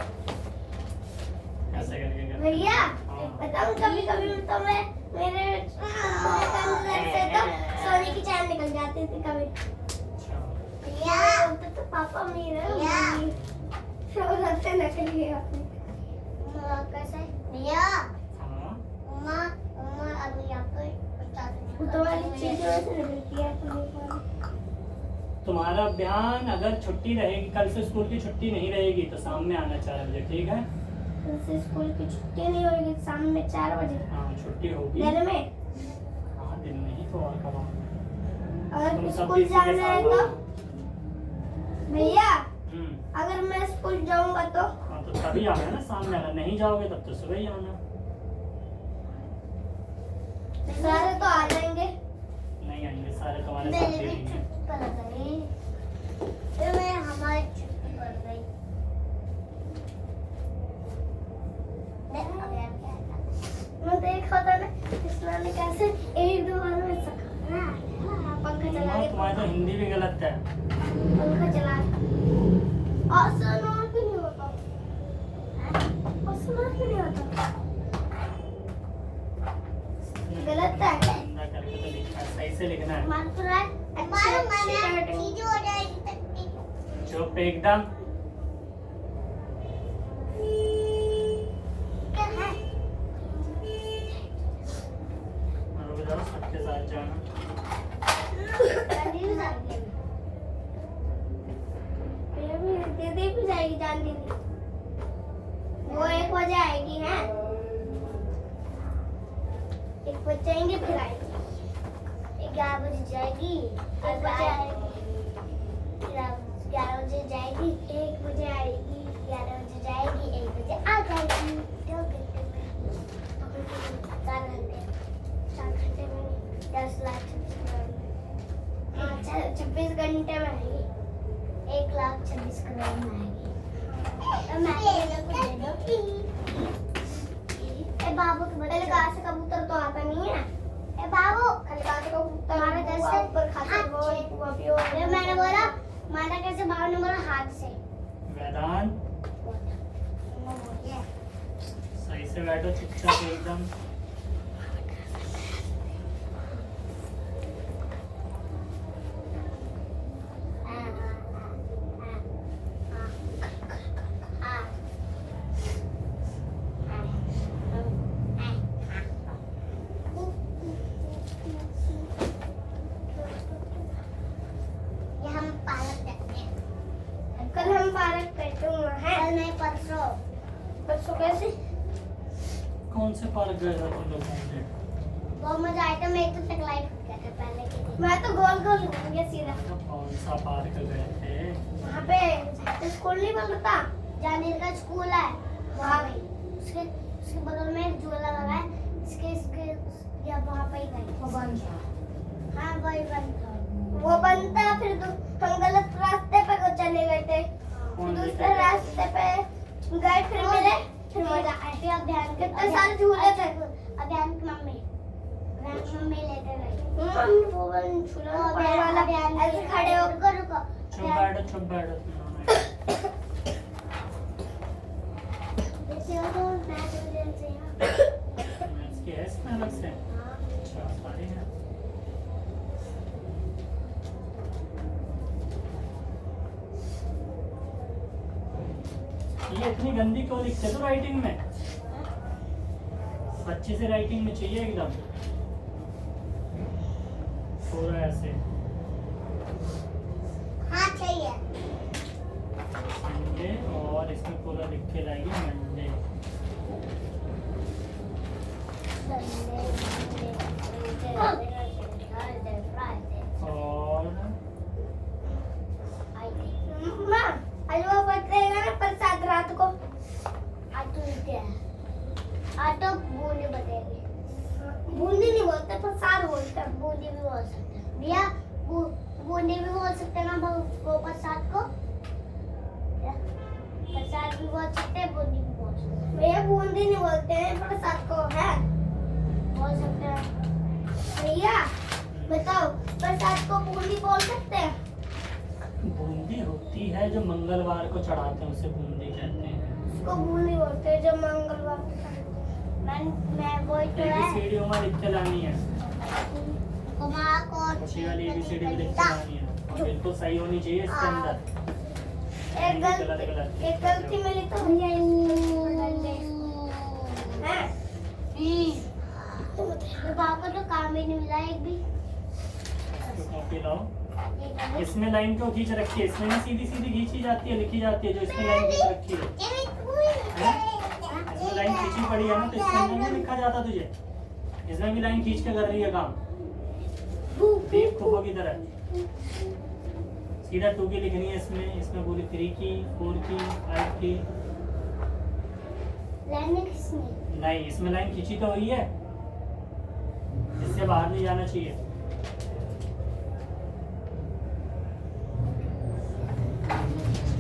ऐसे करके कर। भैया हाँ। बताऊं कभी कभी तो मैं मेरे अंदर से तो सोने की चैन निकल जाती थी कभी अच्छा भैया तो पापा मेरे लगते नकली है अपने कैसे भैया हाँ उमा उमा अभी आपको तो वाली चीज वैसे निकलती है तुम्हारा ध्यान अगर छुट्टी रहेगी, कल से स्कूल की छुट्टी नहीं रहेगी तो शाम में आना 4 बजे, ठीक है। कल से स्कूल की छुट्टी नहीं होगी शाम में 4 बजे हाँ छुट्टी होगी। दिन में हाँ दिन में ही तो और कब आना? अगर तुम सब स्कूल किसी के जाना है साथ तो आओ। भैया हम्म, अगर मैं स्कूल जाऊंगा तो हाँ तो तभी आना ना, शाम में आना। नहीं जाओगे तब तो सुबह ही आना। सारे तो आ जाएंगे नहीं आएंगे सारे, तुम्हारे साथ मेरी ही भी रहेंगे। छुट्टी पड़ गई तो मैं हमारी छुट्टी पड़ गई मैं देखा था ना कृष्णा ने कैसे एक दो बार में सिखाया पंखा चला के तुम्हारा तो हिंदी भी गलत है। पंखा चला और सुनो भी नहीं होता और सुनो भी नहीं होता गलत है गंदा करके तो लिखना है, सही से लिखना है। मान रहा है अच्छी चीज हो जाएगी चुप एकदम। क्या है रुक जाओ, सबके साथ जाना। दीदी भी जाएगी जान दीदी वो एक बजे आएगी हैं 1 बजे जाएंगे फिर आएगी 11 बजे जाएगी 1 बजे आएगी 11 बजे जाएगी 1 बजे आएगी 11 बजे जाएगी 1 बजे आ जाएगी 2 घंटे में 4 घंटे 4 घंटे में 10 लाख 26 घंटे में आएगी 1,26,000 करोड़ में आएगी तो मैं ए बाबू के बदले कहाँ से कबूतर तो आता नहीं है ए बाबू कहाँ से कबूतर हमारे घर से ऊपर खाते वो मैंने बोला माता कैसे बाबू ने बोला हाथ से वेदांत सही से बैठो चुपचाप एकदम कल हम पार्क बैठे हुए हैं कल नहीं परसों परसों कैसे कौन से पार्क गए थे तुम लोग घूमने? बहुत मजा आया था मैं तो तकलीफ किया था पहले के दिन मैं तो गोल गोल घूम गया सीधा कौन सा पार्क गए थे? वहाँ पे स्कूल नहीं बंद था जानीर का स्कूल है वहाँ पे उसके बगल में एक झूला लगा है इसके या वहाँ पे ही गए वो बंद था हाँ वही बंद था वो बंद था फिर हम गलत रास्ते पे को चले गए थे फिर दूसरे रास्ते पे गए फिर मिले फिर मजा आया फिर अभियान के कितने सारे झूले थे अभियान की मम्मी लेके गई मम्मी वो झूला पड़े वाला अभियान ऐसे खड़े होकर रुको चुप बैठो देखिए तो मैं तो से इसकी है इसमें अलग से अच्छा सारी है ये इतनी गंदी क्यों लिखते हो राइटिंग में अच्छे से राइटिंग में चाहिए एकदम पूरा ऐसे हाँ चाहिए संडे और इसमें पूरा लिख के लाएगी मंडे और हलवा बचेगा ना प्रसाद रात को आटो बूंदी बतेगी बूंदी नहीं बोलते प्रसाद बोलते हैं बूंदी भी बोल सकते हैं भैया बूंदी भी बोल सकते हैं ना वो प्रसाद को प्रसाद भी बोल सकते हैं बूंदी भी बोल सकते हैं भैया बूंदी नहीं बोलते हैं प्रसाद को है बोल सकते हैं भैया बताओ प्रसाद को बूंदी बोल सकते हैं बूंदी होती है जो मंगलवार को चढ़ाते हैं उसे बूंदी कहते हैं उसको बूंदी बोलते हैं जो मंगलवार को चढ़ाते हैं। मैं वही तो है एबीसीडी में लिख के लानी है कुमा को छोटी वाली एबीसीडी में लिख के लानी है और बिल्कुल सही होनी चाहिए इसके अंदर एक गलती मिली तो भैया हैं तो पापा तो काम ही नहीं मिला एक भी कॉपी लाओ इसमें लाइन क्यों खींच रखी है इसमें ना सीधी सीधी खींची जाती है लिखी जाती है जो इसमें लाइन खींच रखी है इसमें लाइन खींची पड़ी है ना तो इसके अंदर नहीं लिखा जाता तुझे इसमें भी लाइन खींच के कर रही है काम देख फूफो की तरह सीधा 2 की लिखनी है इसमें पूरी 3 की 4 की 5 की लाइन किसने नहीं इसमें लाइन खींची तो हुई है इससे बाहर नहीं जाना चाहिए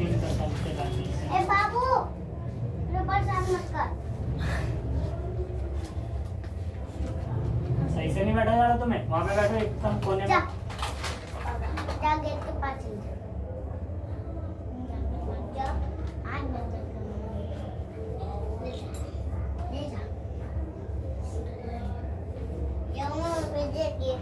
ए बाबू परेशान मत कर सही से नहीं बैठा जा रहा तुम्हें वहां पे बैठो एकदम कोने जा में गेट के पास चल जा आज मैं ले जा यहाँ पे देखिए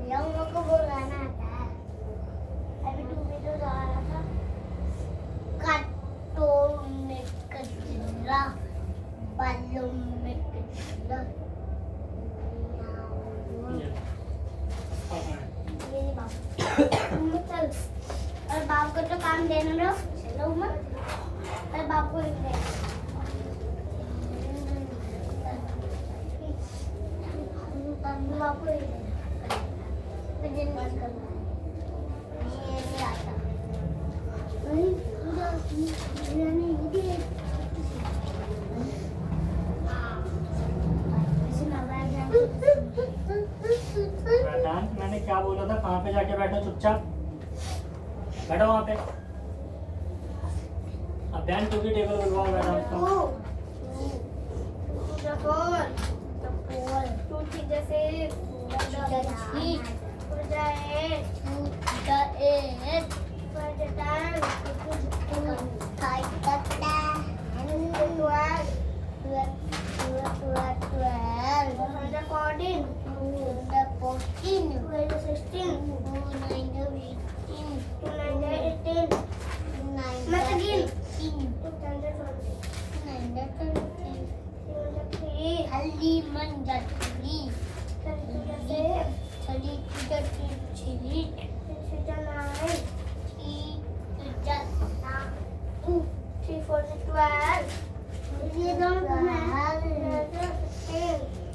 Yang mau ke bola nak? बाप को तो काम देने दो। चलो मत, पर बाप को एक दे। बाप को एक दे। मुझे नहीं करना, ये नहीं आता। नहीं, मुझे नहीं दे। वेदांत, मैंने क्या बोला था? कहाँ पे जाके बैठो चुपचाप, बैठो वहाँ पे। अब ध्यान टू की टेबल बुलवाओ वेदांत को।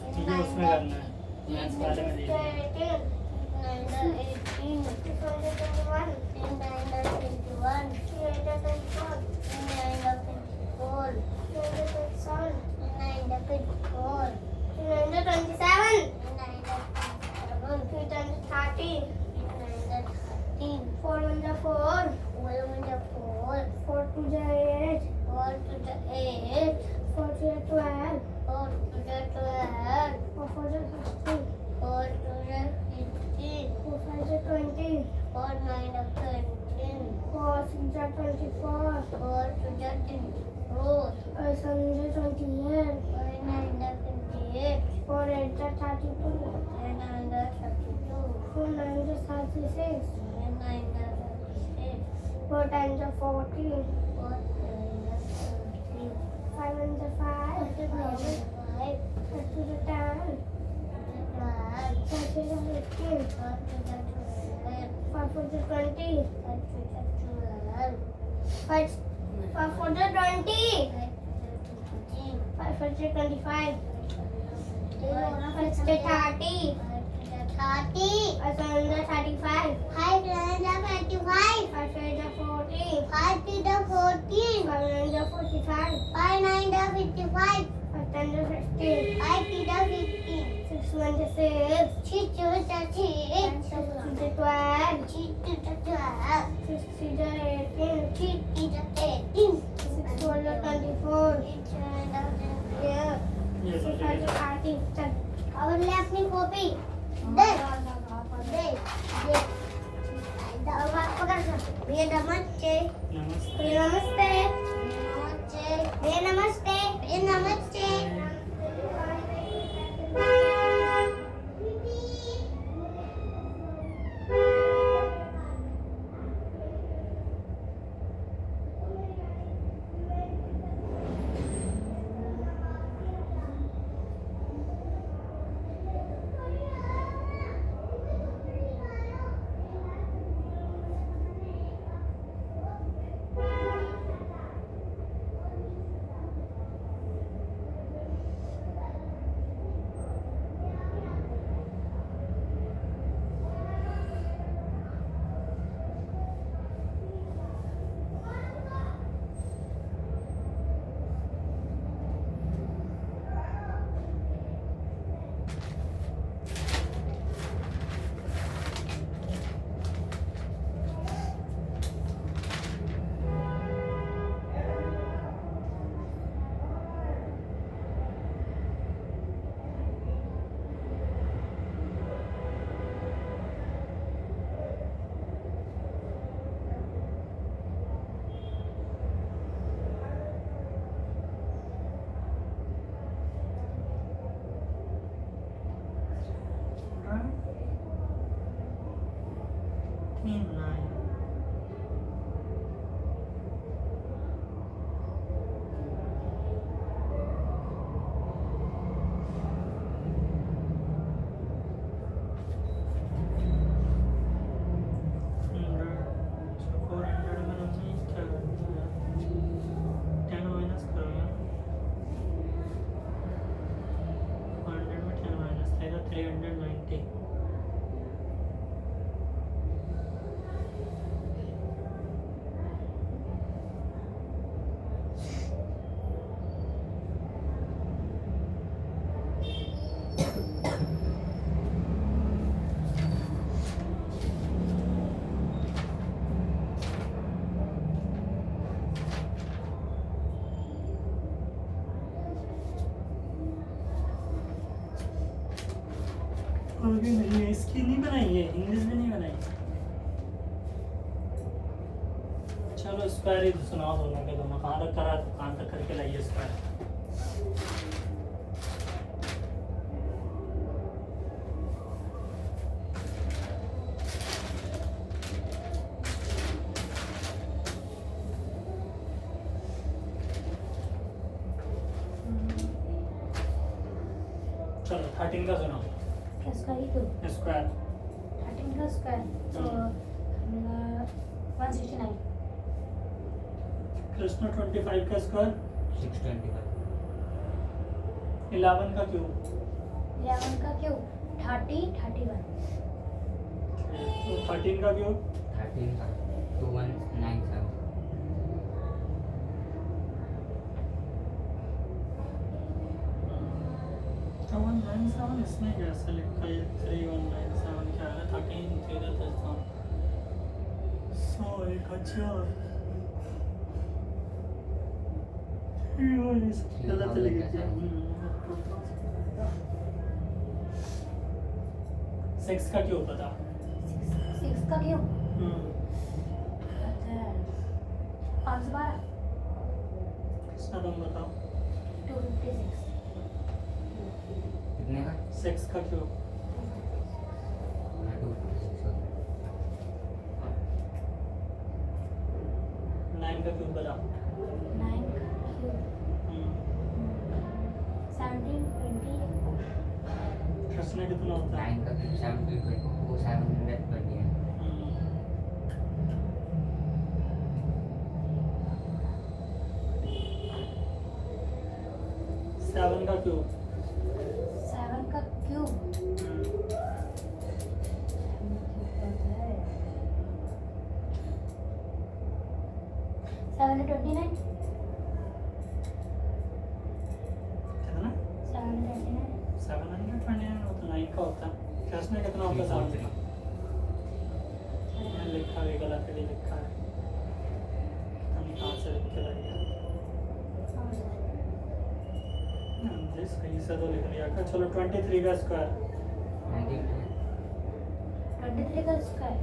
ठीक है, उसमें करना है, मैथ्स वाले में देखना है। और ले अपनी कॉपी दे दे दे। पकड़ भैया नमस्ते। भैया नमस्ते। भैया नमस्ते। भैया नमस्ते। 390. आगे नहीं है, इसकी नहीं बनाई है, इंग्लिश में नहीं बनाई। चलो स्क्वायर ही सुनाओ दोनों के दोनों, कहाँ तक करा तो कहाँ तक करके लाइए स्क्वायर। चलो 13 का सुनाओ किसका ही तो स्क्वायर। 13 का स्क्वायर तो मेरा 169 कृष्ण 25 का स्क्वायर। 625 11 का क्यूब। 11 का क्यूब 30 31 तो 13 का क्यूब 13 का 2197 197 इसमें कैसे लिखा है? 3197 क्या है? 13 13 100 1000 गलत लिख दिया। 6 का क्यूब बता। 6 का क्यूब 512 किसका तुम बताओ। 256 कितने का 6 का क्यूब 9 का क्यूब बता। 9 का क्यूब 17 20 कृष्ण कितना होता है? 9 का 720 वो 700 बन गया 7 का क्यूब 7 का क्यूब 729 कितना? 729 729 होता 9 का होता है। कृष्ण कितना होता है? 7 का। मैंने लिखा भी गलत ही लिखा है, पता नहीं कहाँ से लिख के लग गया। सही से तो लिख लिया का। चलो 23 का स्क्वायर 23 का स्क्वायर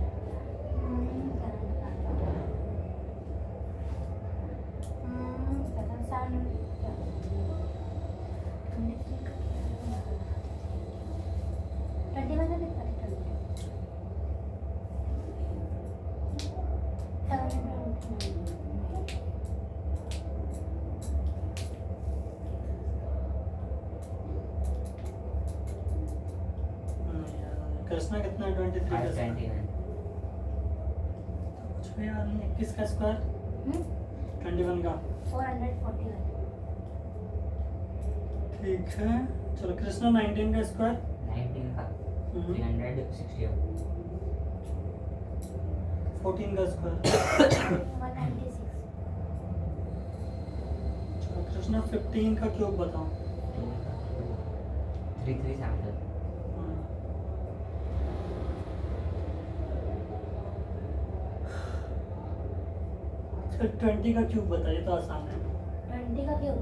कृष्णा कितना है? 23 का स्क्वायर 579 कुछ भी याद नहीं। 21 का स्क्वायर 21 का 441 ठीक है। चलो कृष्णा 19 का स्क्वायर 19 का 360 14 का स्क्वायर 196 चलो कृष्णा 15 का क्यूब बताओ। 3377 फिर 20 का क्यूब बताइए तो आसान है। 20 का क्यूब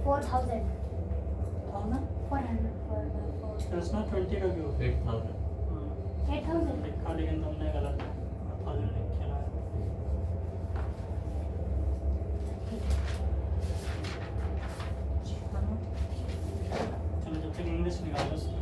4000 था ना 400 कृष्णा 20 का क्यूब 8000 8000 लिखा लेकिन तुमने गलत है। 1000 लिख के लाया। चलो जब तक इंग्लिश निकालो उसकी।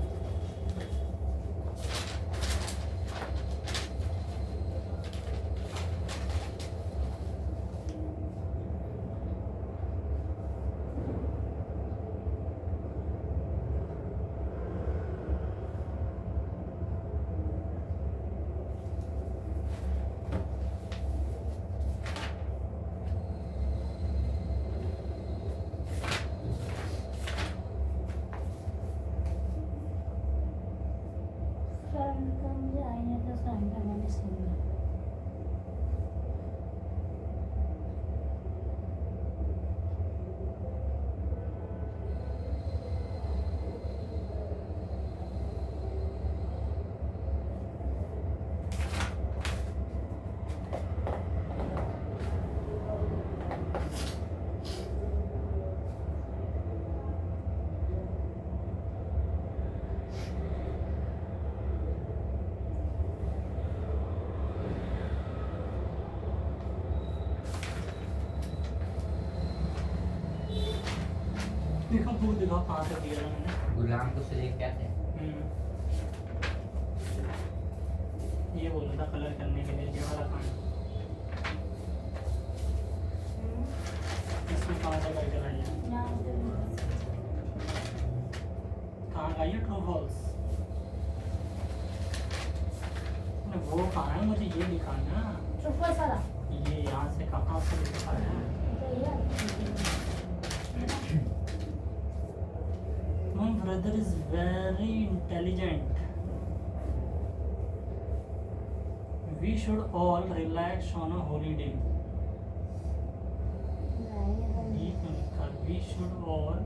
कारण का मुझे आई नहीं था साइन का मैंने सुना देखो दूर दिखाओ कहाँ तक दिया था मैंने। गुलाम को सिलेक्ट क्या थे? ये बोला था कलर करने के लिए ये वाला काम। इसमें कहाँ तक करके लाई है? कहाँ गई है ट्रू फॉल्स? वो कहाँ है मुझे ये दिखाना। चुप सारा ये यहाँ से कहाँ से दिखा है? My brother is very intelligent. We should all relax on a holiday. ये क्यों लिखा? We should all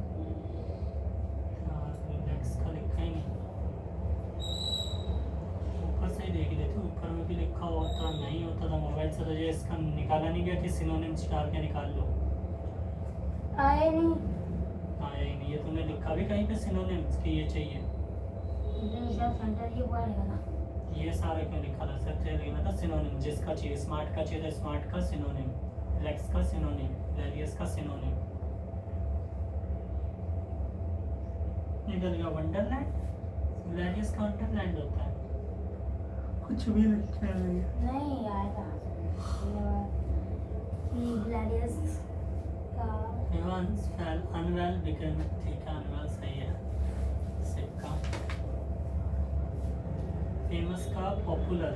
relax का लिखा ही नहीं। ऊपर से ही देख लेते, ऊपर में भी लिखा होता नहीं होता था मोबाइल से, तो ये इसका निकाला नहीं गया कि सिनोनिम्स डाल के निकाल लो। आए नहीं आया ही नहीं। ये तूने लिखा भी कहीं पे सिनोनिम्स कि ये चाहिए? सेंटर ये हुआ रहेगा ना ये सारे क्यों लिखा था? सब चाहिए लिखना था सिनोनिम। जिसका चाहिए, स्मार्ट का चाहिए तो स्मार्ट का सिनोनिम, लेक्स का सिनोनिम, वेरियस का सिनोनिम। इधर का वंडरलैंड, वेरियस का वंडरलैंड होता है। कुछ भी लिखा है। नहीं आएगा ये ग्लैडियस का Evans fell unwell became ठीक है, unwell सही है। सिक्का फेमस का पॉपुलर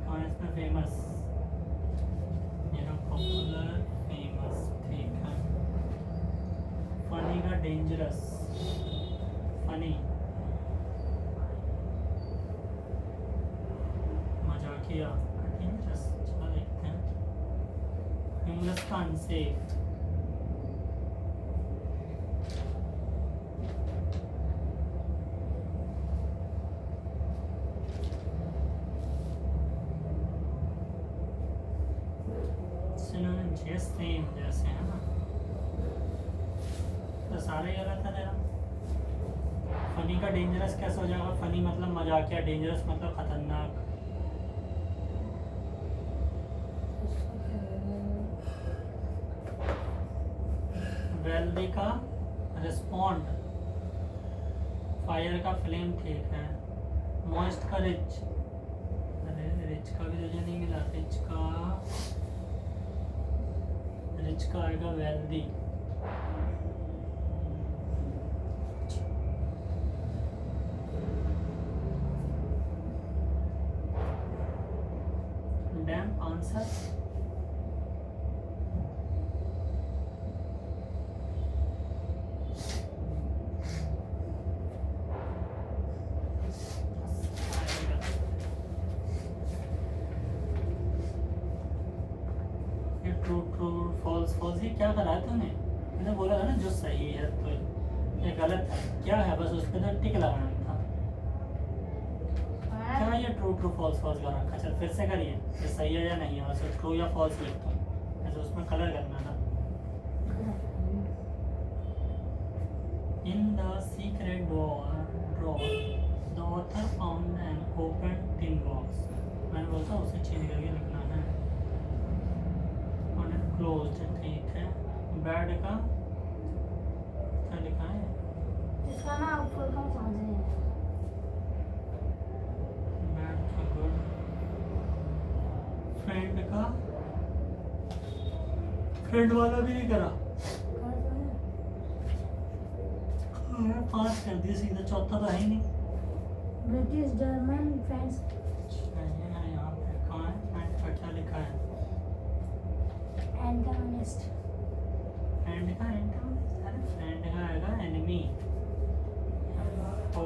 कहाँ है इसमें? फेमस ये ना पॉपुलर फेमस ठीक है। फनी का डेंजरस, फनी मजाकिया, डेंजरस। चलो देखते हैं। इंग्लिश का अनसेफ, ये सेम जैसे है ना, तो सारे गलत है तेरा। फनी का डेंजरस कैसे हो जाएगा? फनी मतलब मजाकिया, डेंजरस मतलब खतरनाक। वेल्दी का रिस्पॉन्ड, फायर का फ्लेम ठीक है। मॉइस्ट का रिच, अरे रिच का भी तुझे नहीं मिला। रिच का आएगा wealthy. Damn answer true true false false. ये क्या करा है तूने? मैंने बोला था ना जो सही है तो ये गलत है। क्या है? बस उस पर तो टिक लगाना था। क्या ये ट्रू ट्रू फॉल्स फॉल्स का रखा? चल फिर से करिए, ये सही है या नहीं है। बस ट्रू या फॉल्स लिखता हूँ, ऐसे उसमें कलर करना था। In the secret drawer the author found an open tin box. मैंने बोलता उसे चेंज करके लिखना है। क्लोज्ड ठीक है। बैड का क्या लिखा है? इसका ना फुल फॉर्म समझ नहीं है। बैड का गुड। फ्रेंड का फ्रेंड वाला भी नहीं करा। 5 कर दिए सीधा, चौथा तो है ही नहीं। ब्रिटिश जर्मन फ्रेंड्स यहाँ पे कहाँ है? फ्रेंड का क्या लिखा है? एंटागोनिस्ट। फ्रेंड का एंटागोनिस्ट, अरे फ्रेंड का आएगा एनिमी। ओ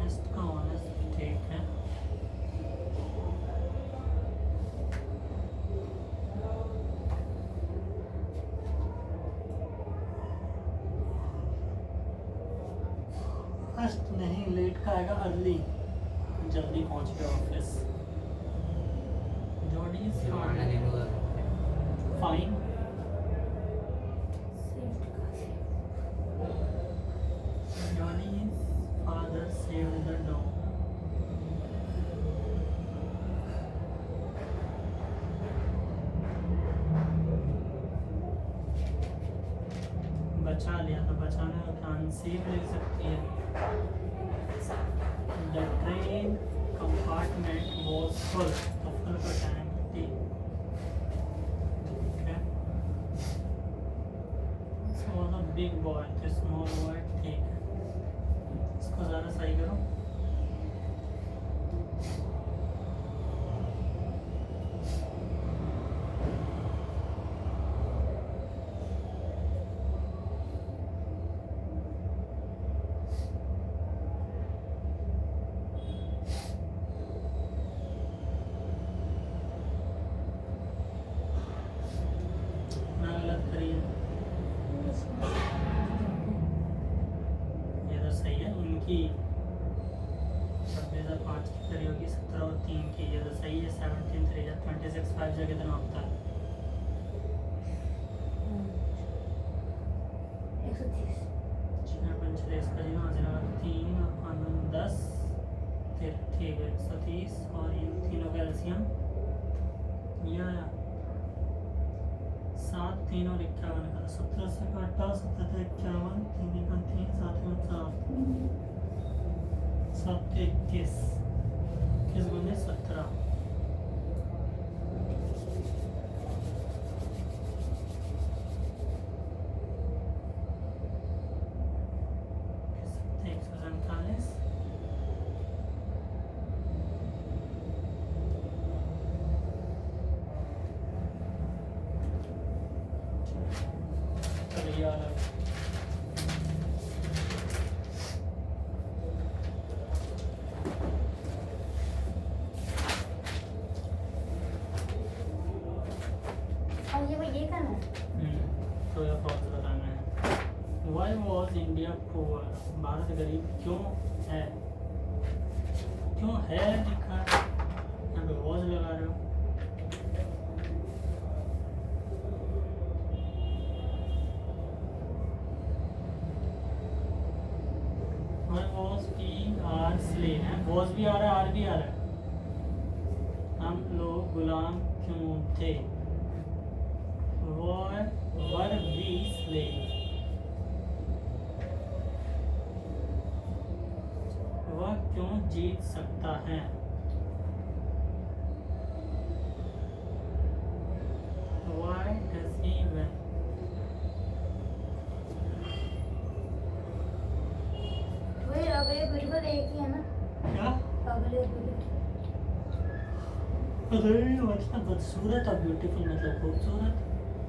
ऑनेस्ट का ऑनेस्ट ठीक है। फर्स्ट नहीं, लेट का आएगा अर्ली, जल्दी पहुंच गया ऑफिस। जॉनी जुर्माना दे दूंगा। Fine. Johnny's father saved the dog. बचा लिया तो बचाने का प्लान सेव ले सकती है। The train compartment was full. तो full का टैंक थी। Okay. This was a big boy. The small boy ठीक है। इसको ज़रा सही करो। ना गलत करिए। ये तो सही है। इनकी 2005 की करी होगी, 17 और 3 की। ये तो सही है। 17 3 26 5 जगह कितना होता है? 130 6 5 6 इसका जी ना 3 और 5 10 ठीक है 130 और इन तीनों का एलसीएम या 7 3 और 51 का 17 से काटा 17 से 51 3 का 3 7 में 7 7 के 21 21 गुने 17 147 चलिए अलग और ये करना है। तो यह फॉल्स बताना है। Why was India poor? Bharat गरीब क्यों है? क्यों है लिखा है, यहाँ पे was लगा रहे हो। Why was we are slave है, was भी आ रहा है, are भी आ रहा है। हम लोग गुलाम क्यों थे? Were we slave? वह क्यों जीत सकता है? Why does he win? वही अगले वीडियो एक ही है ना, क्या? अगले वीडियो अरे मतलब बदसूरत और ब्यूटीफुल मतलब खूबसूरत।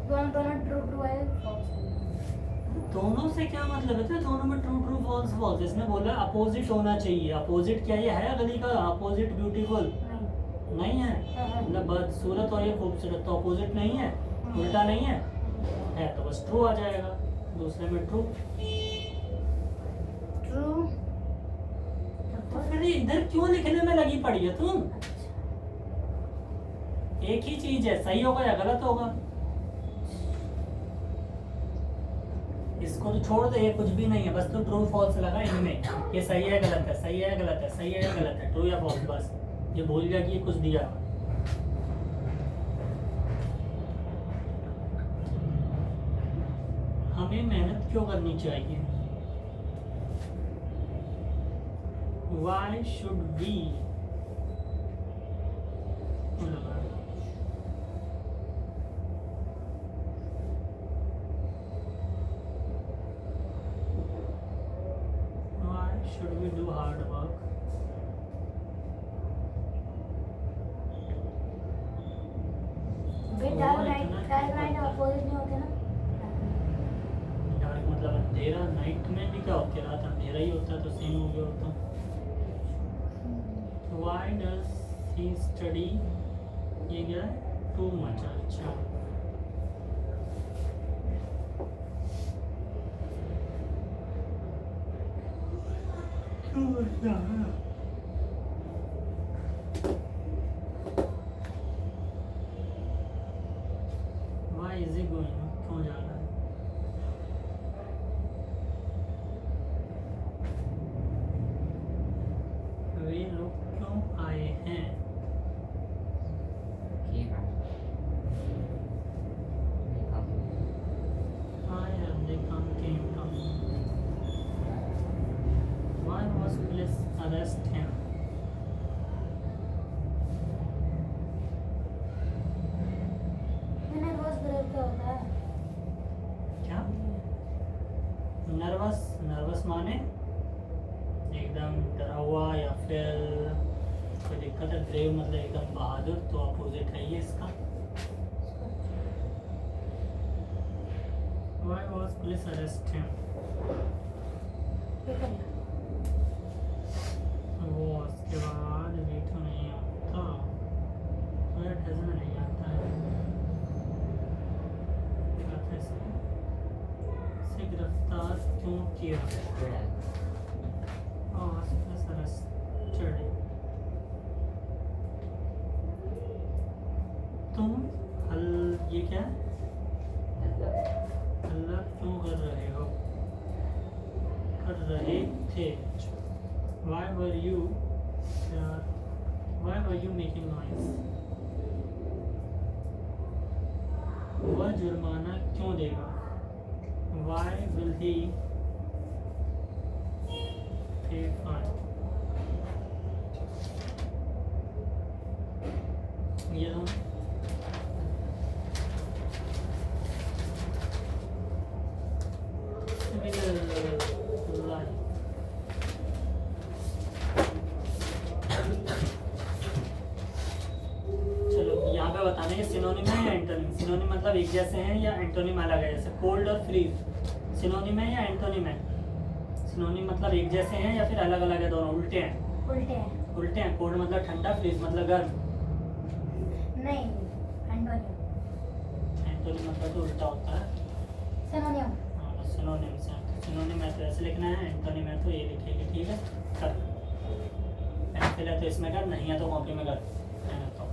दोनों दोनों ट्रू ट्रू है false है। दोनों से क्या मतलब है? दोनों में ट्रू ट्रू फॉल्स फॉल्स। इसमें बोला अपोजिट होना चाहिए। अपोजिट क्या ये है गली का? अपोजिट ब्यूटीफुल नहीं नहीं है। मतलब बदसूरत और ये खूबसूरत तो अपोजिट नहीं है, उल्टा नहीं है तो बस ट्रू आ जाएगा। दूसरे में ट्रू। ट्रू तो फिर इधर क्यों लिखने में लगी पड़ी है तुम? एक ही चीज है, सही होगा या गलत होगा। इसको तो छोड़ दे, ये कुछ भी नहीं है, बस तो ट्रू फॉल्स लगा इनमें। ये सही है गलत है, सही है गलत है, सही है या गलत है, ट्रू या फॉल्स। बस ये भूल गया कि ये कुछ दिया। हमें मेहनत क्यों करनी चाहिए? Why should we? Why should we do hard work? Dark night opposite नहीं होते ना। डार्क मतलब अंधेरा, नाइट में भी क्या होती है? रात अंधेरा ही होता है तो सेम हो गया होता। Why does he study? ये क्या है? Too much. अच्छा. क्यों ऐसा है? Why is he going? क्यों जा रहा है? वे लोग क्यों आए हैं? Came out. They come. Why have they came from? Why was police arrest him? मैंने रोज ब्रेक क्या होता है? क्या? नर्वस माने एकदम डरा हुआ या फिर कोई दिक्कत है? ब्रेव मतलब एकदम बहादुर, तो अपोजिट है ये इसका. Why was police arrest him? क्या करें? वो उसके बाद भी तो नहीं आता. वेट में नहीं आता है. क्या था इसमें? इसे गिरफ्तार क्यों किया? Good eye. Police arrested. तुम ये क्या है? हल्ला क्यों कर रहे हो? कर रहे थे. Why were you making noise? वह जुर्माना क्यों देगा? Why will he pay fine? ये दोनों चलो यहाँ पे बताना है सिनोनिम है या एंटोनिम. सिनोनिम मतलब एक जैसे हैं या एंटोनिम अलग है. जैसे कोल्ड और फ्रीज सिनोनिम है या एंटोनिम है? सिनोनिम मतलब एक जैसे हैं या फिर अलग अलग है? दोनों उल्टे हैं. उल्टे हैं. उल्टे हैं. कोल्ड मतलब ठंडा, फ्रीज मतलब गर्म. नहीं, एंटोनियम. एंटोनिम मतलब तो उल्टा होता है. सिनोनियम. सिनोनिम से सिनोनिम है तो ऐसे लिखना है, एंटोनिम है तो ये लिखेगी. ठीक है, कर. पेंसिल है तो इसमें कर, नहीं है तो कॉपी में कर. है तो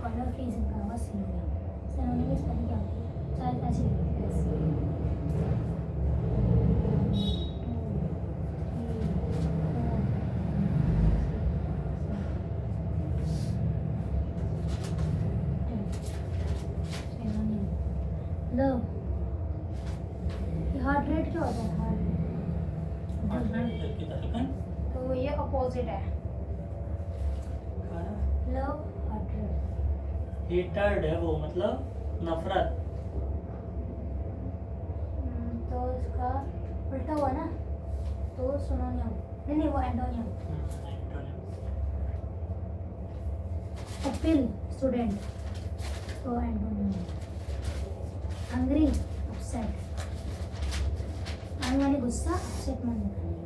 कलर फ्रीजिंग का हुआ सिनोनियम. सिनोनियम की स्पेलिंग क्या होती है? शायद ऐसे लिखते हैं. लव. हार्ट रेट क्या होता है? Heart rate. दिल की धड़कन. तो ये अपोजिट है. Love heart rate. हेटर्ड है वो, मतलब नफरत. तो इसका उल्टा हुआ ना, तो सिनोनियम. नहीं वो एंटोनियम. अपील स्टूडेंट, तो एंटोनियम. Hungry upset. हंग्री माने गुस्सा, अपसेट माने खाने.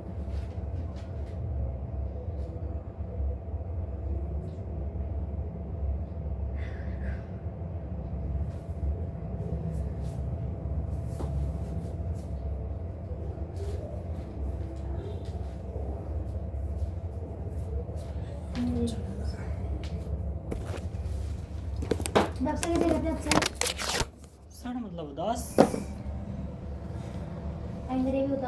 दबसे कैसे करते हैं? अपसेट. सड़ मतलब उदास. एंग्री भी होता